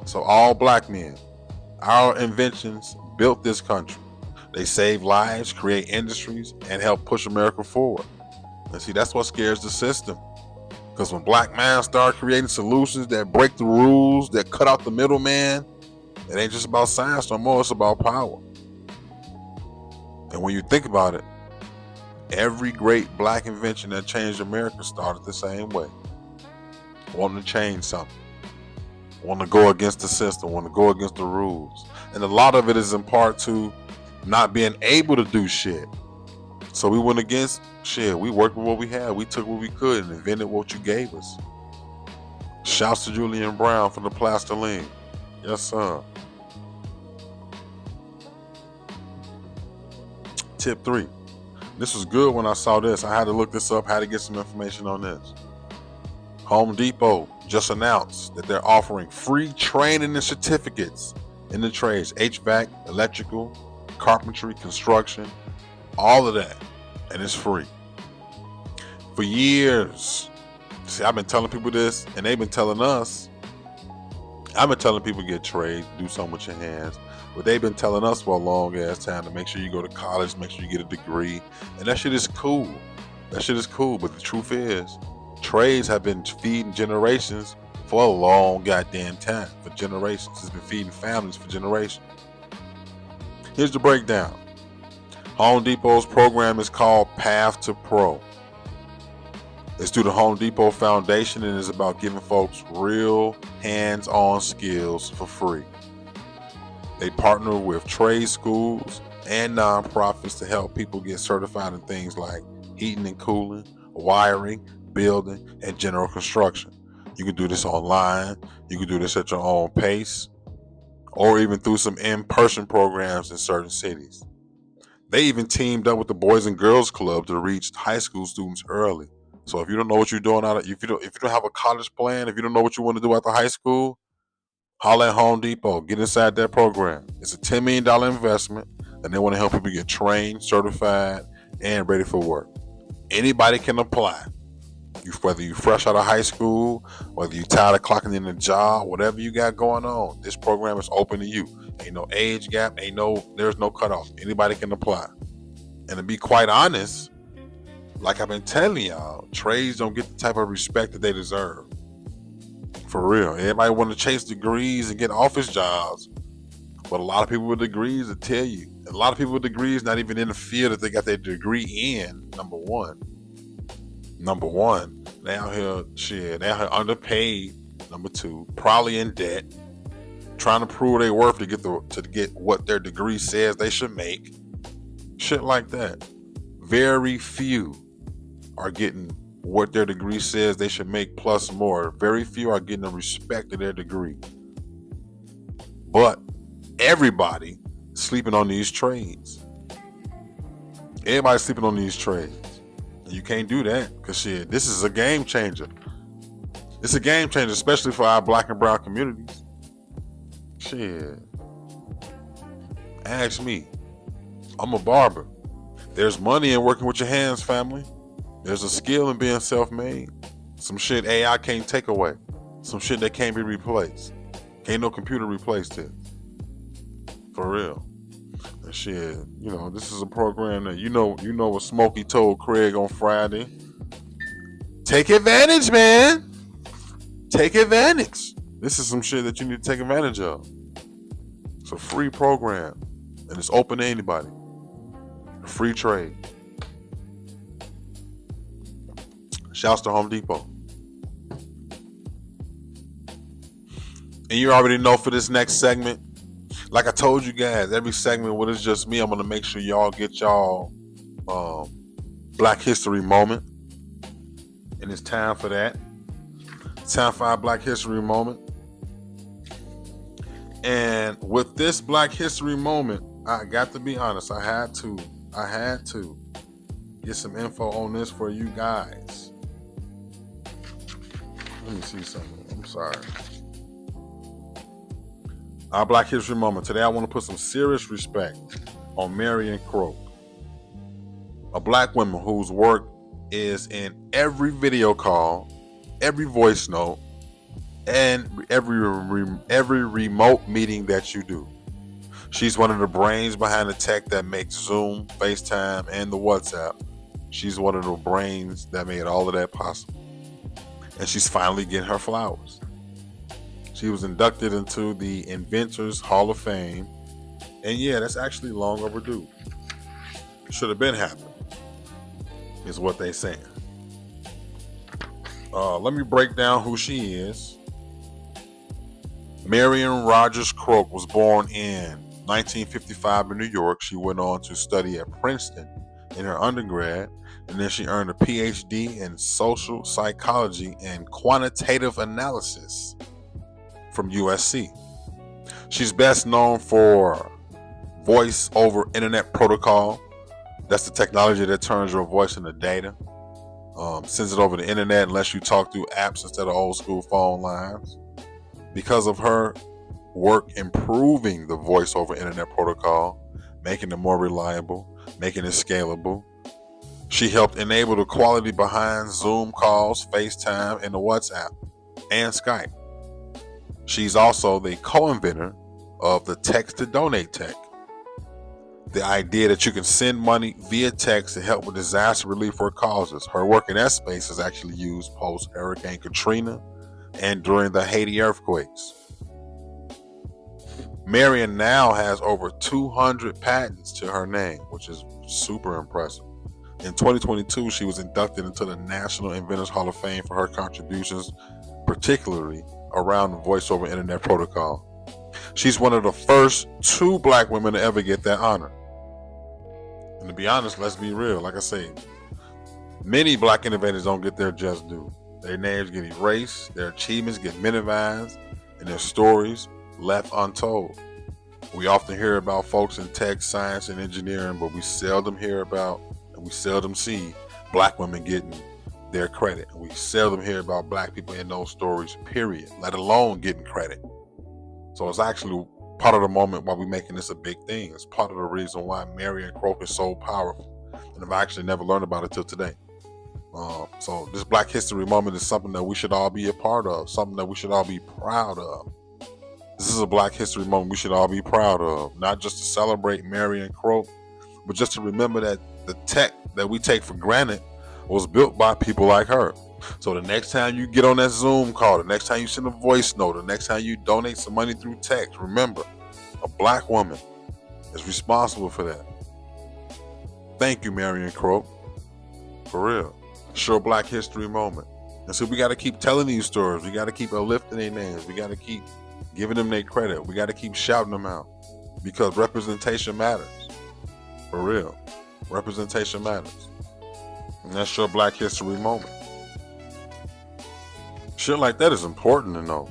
So all black men, our inventions built this country. They save lives, create industries, and help push America forward. And see, that's what scares the system. Because when black men start creating solutions that break the rules, that cut out the middleman, it ain't just about science no more, it's about power. And when you think about it, every great black invention that changed America started the same way. Wanting to change something. Wanting to go against the system, wanting to go against the rules. And a lot of it is in part to not being able to do shit. So we went against shit. We worked with what we had. We took what we could and invented what you gave us. Shouts to Julian Brown from the Plastiline. Yes, sir. Tip 3. This was good when I saw this. I had to look this up, had to get some information on this. Home Depot just announced that they're offering free training and certificates in the trades. HVAC, electrical, carpentry, construction, all of that. And it's free. For years. See, I've been telling people this, and they've been telling us. I've been telling people get trades, do something with your hands. But they've been telling us for a long ass time to make sure you go to college, make sure you get a degree. And that shit is cool. That shit is cool. But the truth is, trades have been feeding generations for a long goddamn time. For generations. It's been feeding families for generations. Here's the breakdown. Home Depot's program is called Path to Pro. It's through the Home Depot Foundation and is about giving folks real hands-on skills for free. They partner with trade schools and nonprofits to help people get certified in things like heating and cooling, wiring, building, and general construction. You can do this online. You can do this at your own pace, or even through some in-person programs in certain cities. They even teamed up with the Boys and Girls Club to reach high school students early. So if you don't know what you're doing if you don't have a college plan, if you don't know what you want to do after high school, holler at Home Depot. Get inside that program. It's a $10 million investment, and they want to help people get trained, certified, and ready for work. Anybody can apply. Whether you're fresh out of high school, whether you're tired of clocking in a job, whatever you got going on, this program is open to you. Ain't no age gap, there's no cutoff. Anybody can apply. And to be quite honest, like I've been telling y'all, trades don't get the type of respect that they deserve. For real. Everybody want to chase degrees and get office jobs. But a lot of people with degrees will tell you. A lot of people with degrees not even in the field that they got their degree in, number one. They out here underpaid. Number 2, probably in debt, trying to prove their worth to get what their degree says they should make. Shit like that. Very few are getting what their degree says they should make plus more. Very few are getting the respect of their degree. But everybody sleeping on these trades. Everybody's sleeping on these trades. And you can't do that because shit, this is a game changer. It's a game changer, especially for our black and brown communities. Shit. Ask me. I'm a barber. There's money in working with your hands, family. There's a skill in being self-made. Some shit AI can't take away. Some shit that can't be replaced. Can't no computer replace it. For real. And shit, this is a program that what Smokey told Craig on Friday. Take advantage, man. Take advantage. This is some shit that you need to take advantage of. It's a free program, and it's open to anybody. Free trade. Shouts to Home Depot. And you already know for this next segment, like I told you guys, every segment when it's just me, I'm going to make sure y'all get y'all Black History moment. And it's time for that. It's time for our Black History moment. And with this Black History moment, I got to be honest, I had to get some info on this for you guys. Let me see something. I'm sorry. Our Black History moment. Today I want to put some serious respect on Marion Croak, a black woman whose work is in every video call, every voice note, and every remote meeting that you do. She's one of the brains behind the tech that makes Zoom, FaceTime, and the WhatsApp. She's one of the brains that made all of that possible. And she's finally getting her flowers. She was inducted into the Inventors Hall of Fame. And yeah, that's actually long overdue. Should have been happening, is what they saying. Let me break down who she is. Marion Rogers Croak was born in 1955 in New York. She went on to study at Princeton in her undergrad, and then she earned a PhD in social psychology and quantitative analysis from USC. She's best known for voice over internet protocol. That's the technology that turns your voice into data, sends it over the internet unless you talk through apps instead of old school phone lines. Because of her work improving the voice over internet protocol, making it more reliable, making it scalable, she helped enable the quality behind Zoom calls, FaceTime, and the WhatsApp, and Skype. She's also the co-inventor of the text-to-donate tech. The idea that you can send money via text to help with disaster relief work causes. Her work in that space is actually used post-Hurricane Katrina and during the Haiti earthquakes. Marion now has over 200 patents to her name, which is super impressive. In 2022, she was inducted into the National Inventors Hall of Fame for her contributions, particularly around the voice over internet protocol. She's one of the first 2 black women to ever get that honor. And to be honest, let's be real. Like I say, many black innovators don't get their just due. Their names get erased, their achievements get minimized, and their stories left untold. We often hear about folks in tech, science, and engineering, but we seldom hear about and we seldom see black women getting their credit. We seldom hear about black people in those stories, period, let alone getting credit. So it's actually part of the moment why we're making this a big thing. It's part of the reason why Marion Croak is so powerful. And I've actually never learned about it till today. So this Black History moment is something that we should all be a part of, something that we should all be proud of. This is a Black History moment we should all be proud of, not just to celebrate Marion Croak, but just to remember that the tech that we take for granted was built by people like her. So the next time you get on that Zoom call, the next time you send a voice note, the next time you donate some money through text, remember, a black woman is responsible for that. Thank you, Marion Croak. For real. Sure Black History moment. And so we got to keep telling these stories. We got to keep uplifting their names. We got to keep giving them their credit. We got to keep shouting them out because representation matters. For real. Representation matters. And that's your Black History moment. Shit like that is important to know.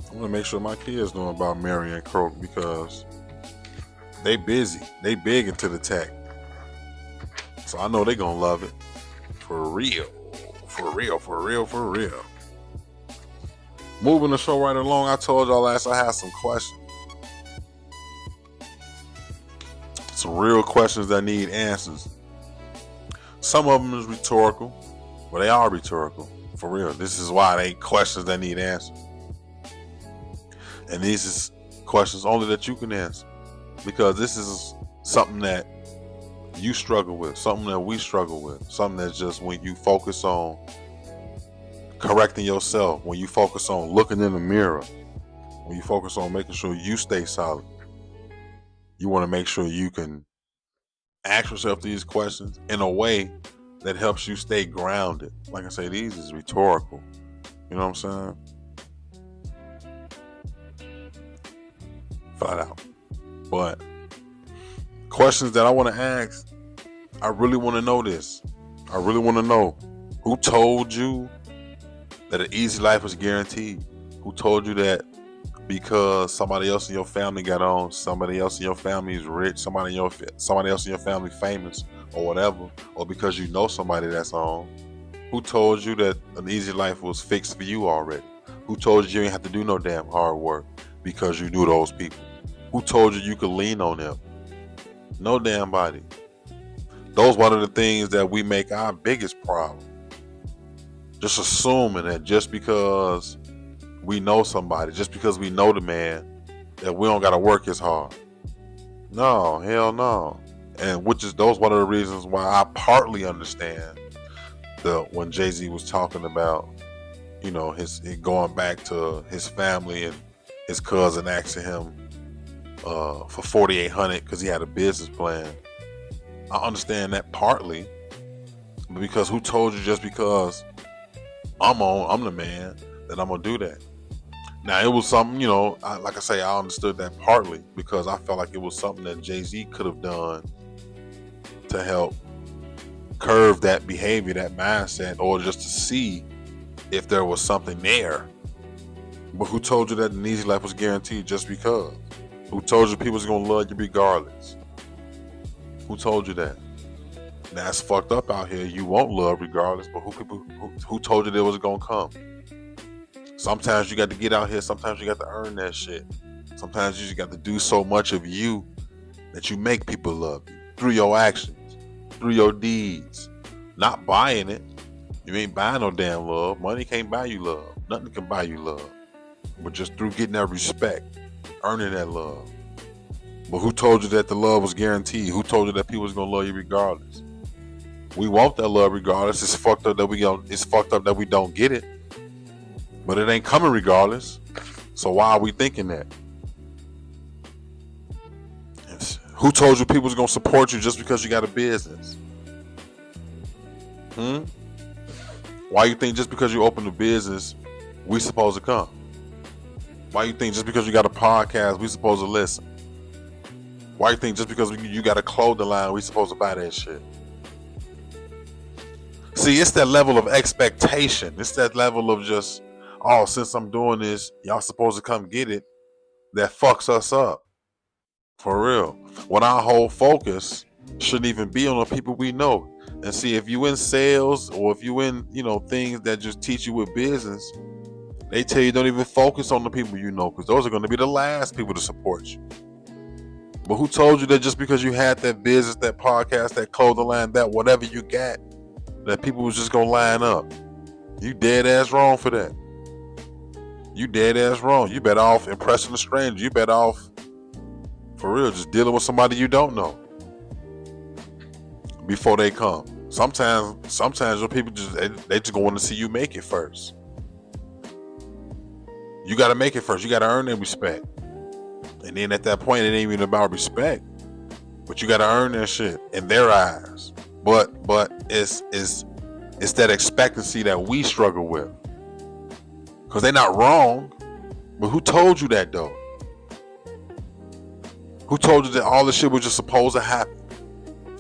I'm going to make sure my kids know about Marion Croak because they busy. They big into the tech. So I know they going to love it. For real. For real, for real, for real. Moving the show right along, I told y'all last I had some questions. Some real questions that need answers. Some of them is rhetorical. Well, they are rhetorical. For real. This is why they questions that need answers. And these is questions only that you can answer. because this is something that you struggle with, something that we struggle with, something that's just when you focus on correcting yourself, when you focus on looking in the mirror, when you focus on making sure you stay solid, you want to make sure you can ask yourself these questions in a way that helps you stay grounded. Like I say, these is rhetorical. You know what I'm saying? Flat out. But questions that I want to ask, I really want to know this. I really want to know who told you that an easy life was guaranteed? Who told you that because somebody else in your family got on, somebody else in your family is rich, somebody else in your family famous or whatever, or because you know somebody that's on? Who told you that an easy life was fixed for you already? Who told you you ain't have to do no damn hard work because you knew those people? Who told you you could lean on them? No damn body. Those one of the things that we make our biggest problem. Just assuming that just because we know somebody, just because we know the man, that we don't gotta work as hard. No, hell no. And which is those one of the reasons why I partly understand when Jay-Z was talking about, you know, his going back to his family and his cousin asking him for $4,800 because he had a business plan. I understand that partly, because who told you just because I'm the man that I'm gonna do that? Now it was something, you know, like I say, I understood that partly because I felt like it was something that Jay-Z could have done to help curve that behavior, that mindset, or just to see if there was something there. But who told you that an easy life was guaranteed just because? Who told you people was gonna love you regardless? Who told you that? That's fucked up out here. You won't love regardless, but who told you that was gonna come? Sometimes you got to get out here. Sometimes you got to earn that shit. Sometimes you just got to do so much of you that you make people love you through your actions, through your deeds. Not buying it. You ain't buying no damn love. Money can't buy you love. Nothing can buy you love. But just through getting that respect, earning that love. But who told you that the love was guaranteed? Who told you that people was gonna love you regardless? We want that love regardless. It's fucked up that we don't get it. But it ain't coming regardless. So why are we thinking that? Who told you people was gonna support you just because you got a business? Why you think just because you open a business, we supposed to come? Why you think just because you got a podcast, we supposed to listen? Why you think just because you got a clothing line, we supposed to buy that shit? See, it's that level of expectation. It's that level of just, oh, since I'm doing this, y'all supposed to come get it, that fucks us up. For real. When our whole focus shouldn't even be on the people we know. And see, if you in sales or if you in, you know, things that just teach you with business, they tell you don't even focus on the people you know, because those are going to be the last people to support you. But who told you that just because you had that business, that podcast, that clothing line, that whatever you got, that people was just going to line up? You dead ass wrong for that. You dead ass wrong. You better off impressing a stranger. You better off, for real, just dealing with somebody you don't know before they come. Sometimes your people they just gonna want to see you make it first. You gotta make it first. You gotta earn their respect. And then at that point, it ain't even about respect, but you gotta earn that shit in their eyes. But it's that expectancy that we struggle with. Because they're not wrong. But who told you that though? Who told you that all this shit was just supposed to happen?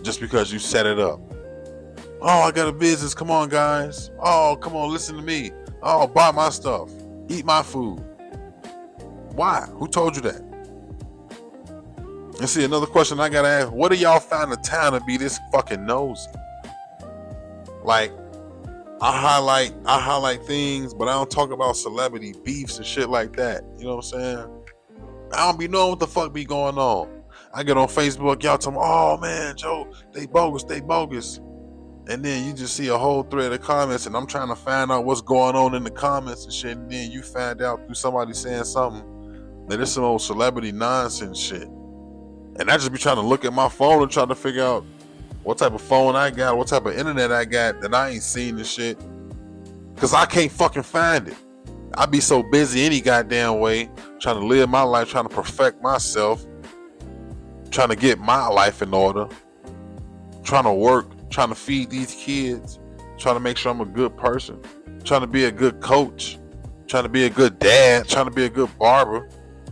Just because you set it up. Oh, I got a business. Come on, guys. Oh, come on, listen to me. Oh, buy my stuff. Eat my food. Why? Who told you that? And see, another question I gotta ask, what do y'all find the time to be this fucking nosy? Like, I highlight things, but I don't talk about celebrity beefs and shit like that. You know what I'm saying? I don't be knowing what the fuck be going on. I get on Facebook, y'all tell me, oh man, Joe, they bogus. And then you just see a whole thread of comments, and I'm trying to find out what's going on in the comments and shit, and then you find out through somebody saying something that it's some old celebrity nonsense shit. And I just be trying to look at my phone and trying to figure out what type of phone I got, what type of internet I got that I ain't seen this shit. Cause I can't fucking find it. I be so busy any goddamn way, trying to live my life, trying to perfect myself, trying to get my life in order, trying to work, trying to feed these kids, trying to make sure I'm a good person, trying to be a good coach, trying to be a good dad, trying to be a good barber,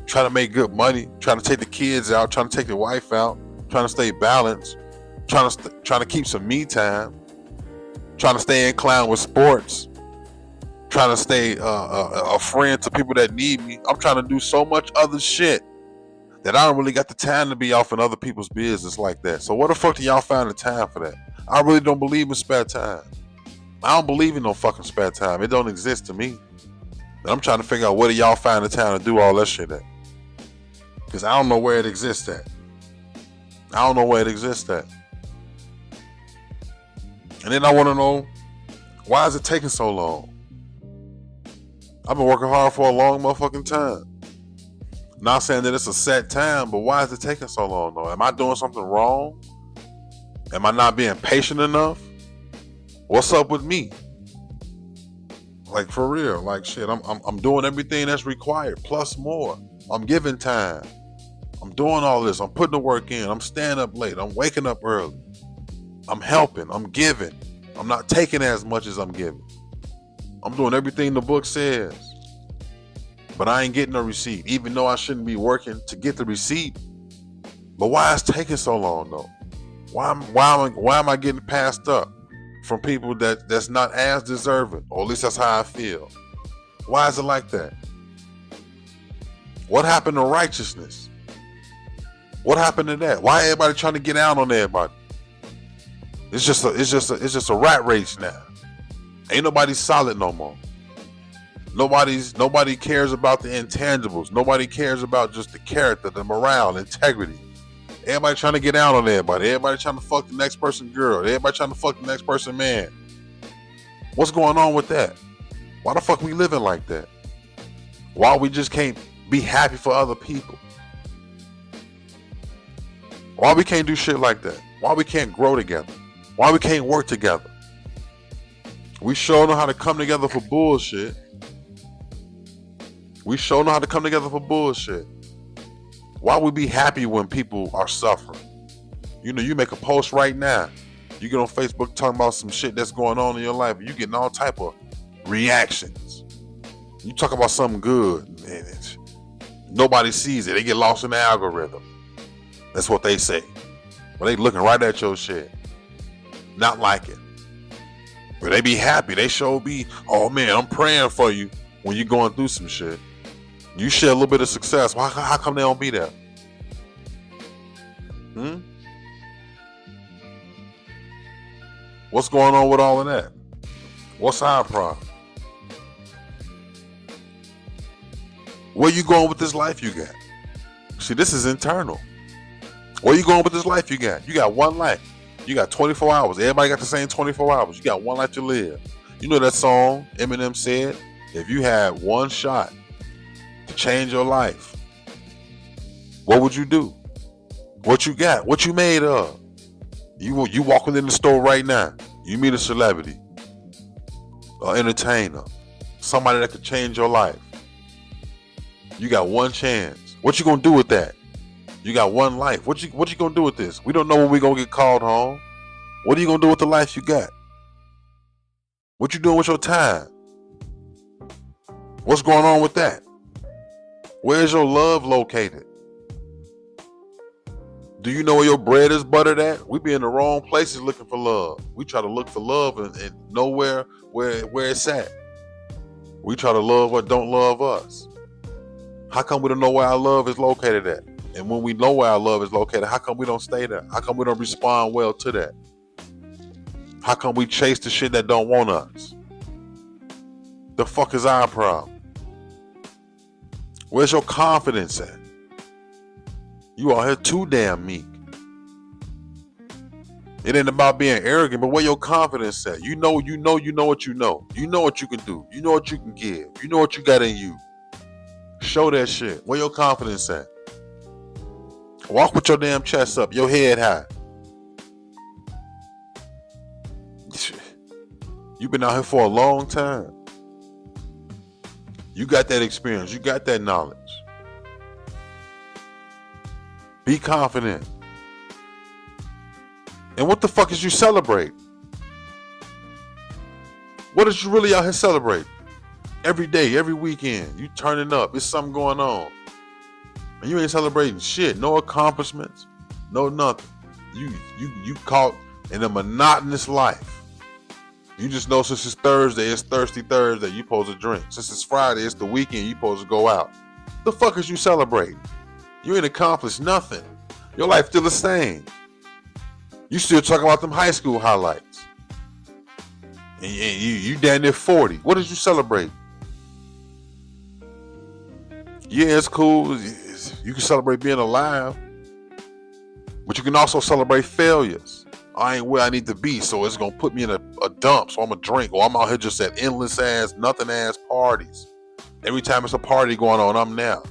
trying to make good money, trying to take the kids out, trying to take the wife out, trying to stay balanced, trying to keep some me time, trying to stay inclined with sports, trying to stay a friend to people that need me. I'm trying to do so much other shit that I don't really got the time to be off in other people's business like that. So what the fuck do y'all find the time for that? I really don't believe in spare time. I don't believe in no fucking spare time. It don't exist to me. And I'm trying to figure out where do y'all find the time to do all that shit at? Because I don't know where it exists at. I don't know where it exists at. And then I want to know, why is it taking so long? I've been working hard for a long motherfucking time. Not saying that it's a set time, but why is it taking so long though? Am I doing something wrong? Am I not being patient enough? What's up with me? Like for real, like shit, I'm doing everything that's required, plus more. I'm giving time. I'm doing all this. I'm putting the work in. I'm staying up late. I'm waking up early. I'm helping. I'm giving. I'm not taking as much as I'm giving. I'm doing everything the book says. But I ain't getting a receipt, even though I shouldn't be working to get the receipt. But why is it taking so long though? Why am I getting passed up from people that's not as deserving? Or at least that's how I feel. Why is it like that? What happened to righteousness? What happened to that? Why everybody trying to get out on everybody? It's just a rat race now. Ain't nobody solid no more. Nobody cares about the intangibles. Nobody cares about just the character, the morale, integrity. Everybody trying to get out on everybody. Everybody trying to fuck the next person girl. Everybody trying to fuck the next person man. What's going on with that? Why the fuck we living like that? Why we just can't be happy for other people? Why we can't do shit like that? Why we can't grow together? Why we can't work together? We sure know how to come together for bullshit. We sure know how to come together for bullshit. Why would we be happy when people are suffering? You know, you make a post right now. You get on Facebook talking about some shit that's going on in your life. You getting all type of reactions. You talk about something good, and nobody sees it. They get lost in the algorithm. That's what they say. But they looking right at your shit. Not like it. But they be happy. They sure be, oh man, I'm praying for you when you're going through some shit. You share a little bit of success. How come they don't be there? What's going on with all of that? What's our problem? Where you going with this life you got? See, this is internal. Where you going with this life you got? You got one life. You got 24 hours. Everybody got the same 24 hours. You got one life to live. You know that song Eminem said, if you had one shot to change your life, what would you do? What you got? What you made of? You walking in the store right now. You meet a celebrity, an entertainer, somebody that could change your life. You got one chance. What you gonna do with that? You got one life. What you gonna do with this? We don't know when we gonna get called home. What are you gonna do with the life you got? What you doing with your time? What's going on with that? Where's your love located? Do you know where your bread is buttered at? We be in the wrong places looking for love. We try to look for love and nowhere where it's at. We try to love what don't love us. How come we don't know where our love is located at? And when we know where our love is located, how come we don't stay there? How come we don't respond well to that? How come we chase the shit that don't want us? The fuck is our problem? Where's your confidence at? You out here too damn meek. It ain't about being arrogant, but where your confidence at? You know what you know. You know what you can do. You know what you can give. You know what you got in you. Show that shit. Where your confidence at? Walk with your damn chest up, your head high. You've been out here for a long time. You got that experience. You got that knowledge. Be confident. And what the fuck is you celebrating? What is you really out here celebrating? Every day, every weekend, you turning up. It's something going on. And you ain't celebrating shit. No accomplishments. No nothing. You caught in a monotonous life. You just know since it's Thursday, it's Thirsty Thursday, you supposed to drink. Since it's Friday, it's the weekend, you supposed to go out. The fuck is you celebrating? You ain't accomplished nothing. Your life still the same. You still talking about them high school highlights. And you damn near 40. What did you celebrate? Yeah, it's cool. You can celebrate being alive. But you can also celebrate failures. I ain't where I need to be, so it's going to put me in a dump, so I'm going to drink. Or I'm out here just at endless ass, nothing ass parties. Every time it's a party going on, I'm there.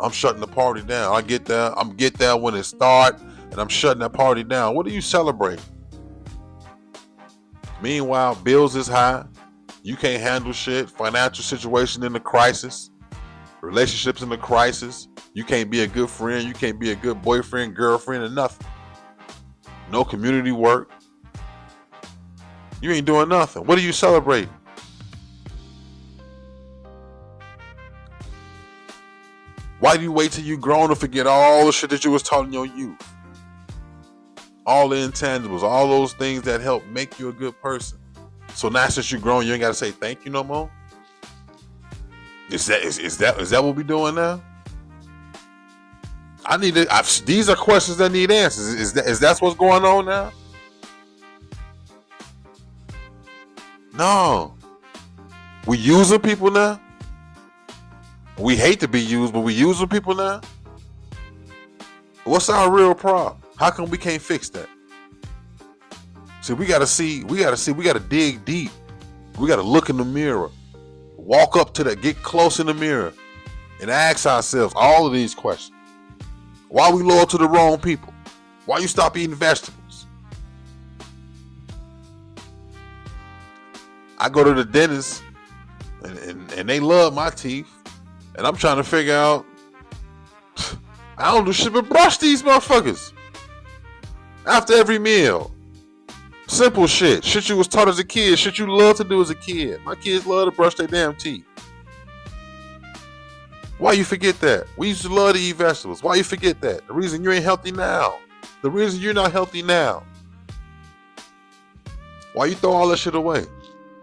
I'm shutting the party down. I get there when it starts, and I'm shutting that party down. What are you celebrating? Meanwhile, bills is high. You can't handle shit. Financial situation in the crisis. Relationships in the crisis. You can't be a good friend. You can't be a good boyfriend, girlfriend, or nothing. No community work. You ain't doing nothing. What are you celebrating? Why do you wait till you grown to forget all the shit that you was taught in your youth? All the intangibles, all those things that help make you a good person. So now since you're grown, you ain't got to say thank you no more? Is that what we doing now? These are questions that need answers. Is that what's going on now? No. We using people now? We hate to be used, but we using people now? What's our real problem? How come we can't fix that? See, we gotta dig deep. We gotta look in the mirror. Walk up to that, get close in the mirror, and ask ourselves all of these questions. Why are we loyal to the wrong people? Why you stop eating vegetables? I go to the dentist and they love my teeth. And I'm trying to figure out, I don't do shit but brush these motherfuckers. After every meal. Simple shit. Shit you was taught as a kid. Shit you love to do as a kid. My kids love to brush their damn teeth. Why you forget that? We used to love to eat vegetables. Why you forget that? The reason you ain't healthy now. The reason you're not healthy now. Why you throw all that shit away?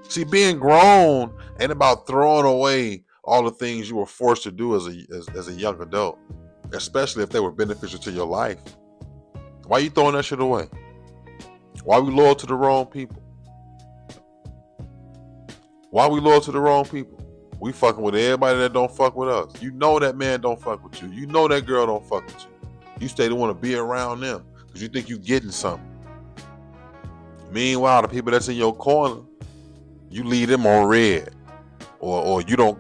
See, being grown ain't about throwing away all the things you were forced to do as a young adult, especially if they were beneficial to your life. Why you throwing that shit away? Why we loyal to the wrong people? Why we loyal to the wrong people? We fucking with everybody that don't fuck with us. You know that man don't fuck with you. You know that girl don't fuck with you. You stay to want to be around them because you think you getting something. Meanwhile, the people that's in your corner, you leave them on red. Or you don't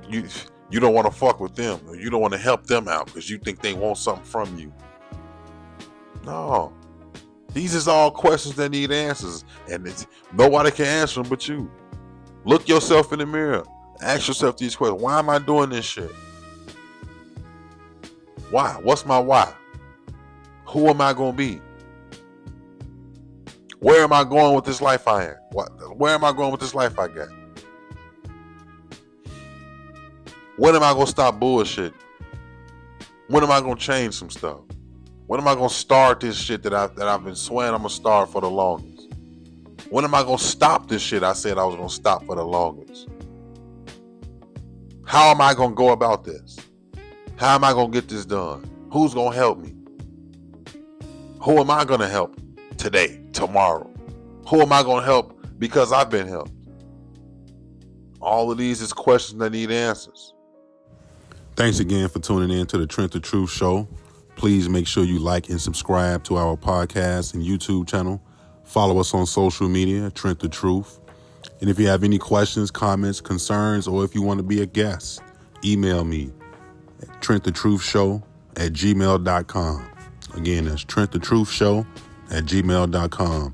want to fuck with them, or you don't want to help them out because you think they want something from you. No, these is all questions that need answers, and nobody can answer them but you. Look yourself in the mirror. Ask yourself these questions. Why am I doing this shit? Why? What's my why? Who am I gonna be? Where am I going with this life I am? Where am I going with this life I got? When am I going to stop bullshit? When am I going to change some stuff? When am I going to start this shit that I've been swearing I'm going to start for the longest? When am I going to stop this shit I said I was going to stop for the longest? How am I going to go about this? How am I going to get this done? Who's going to help me? Who am I going to help today, tomorrow? Who am I going to help because I've been helped? All of these is questions that need answers. Thanks again for tuning in to the Trent the Truth Show. Please make sure you like and subscribe to our podcast and YouTube channel. Follow us on social media, Trent the Truth. And if you have any questions, comments, concerns, or if you want to be a guest, email me at TrentTheTruthShow@gmail.com. Again, that's TrentTheTruthShow@gmail.com.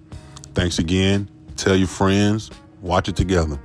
Thanks again. Tell your friends. Watch it together.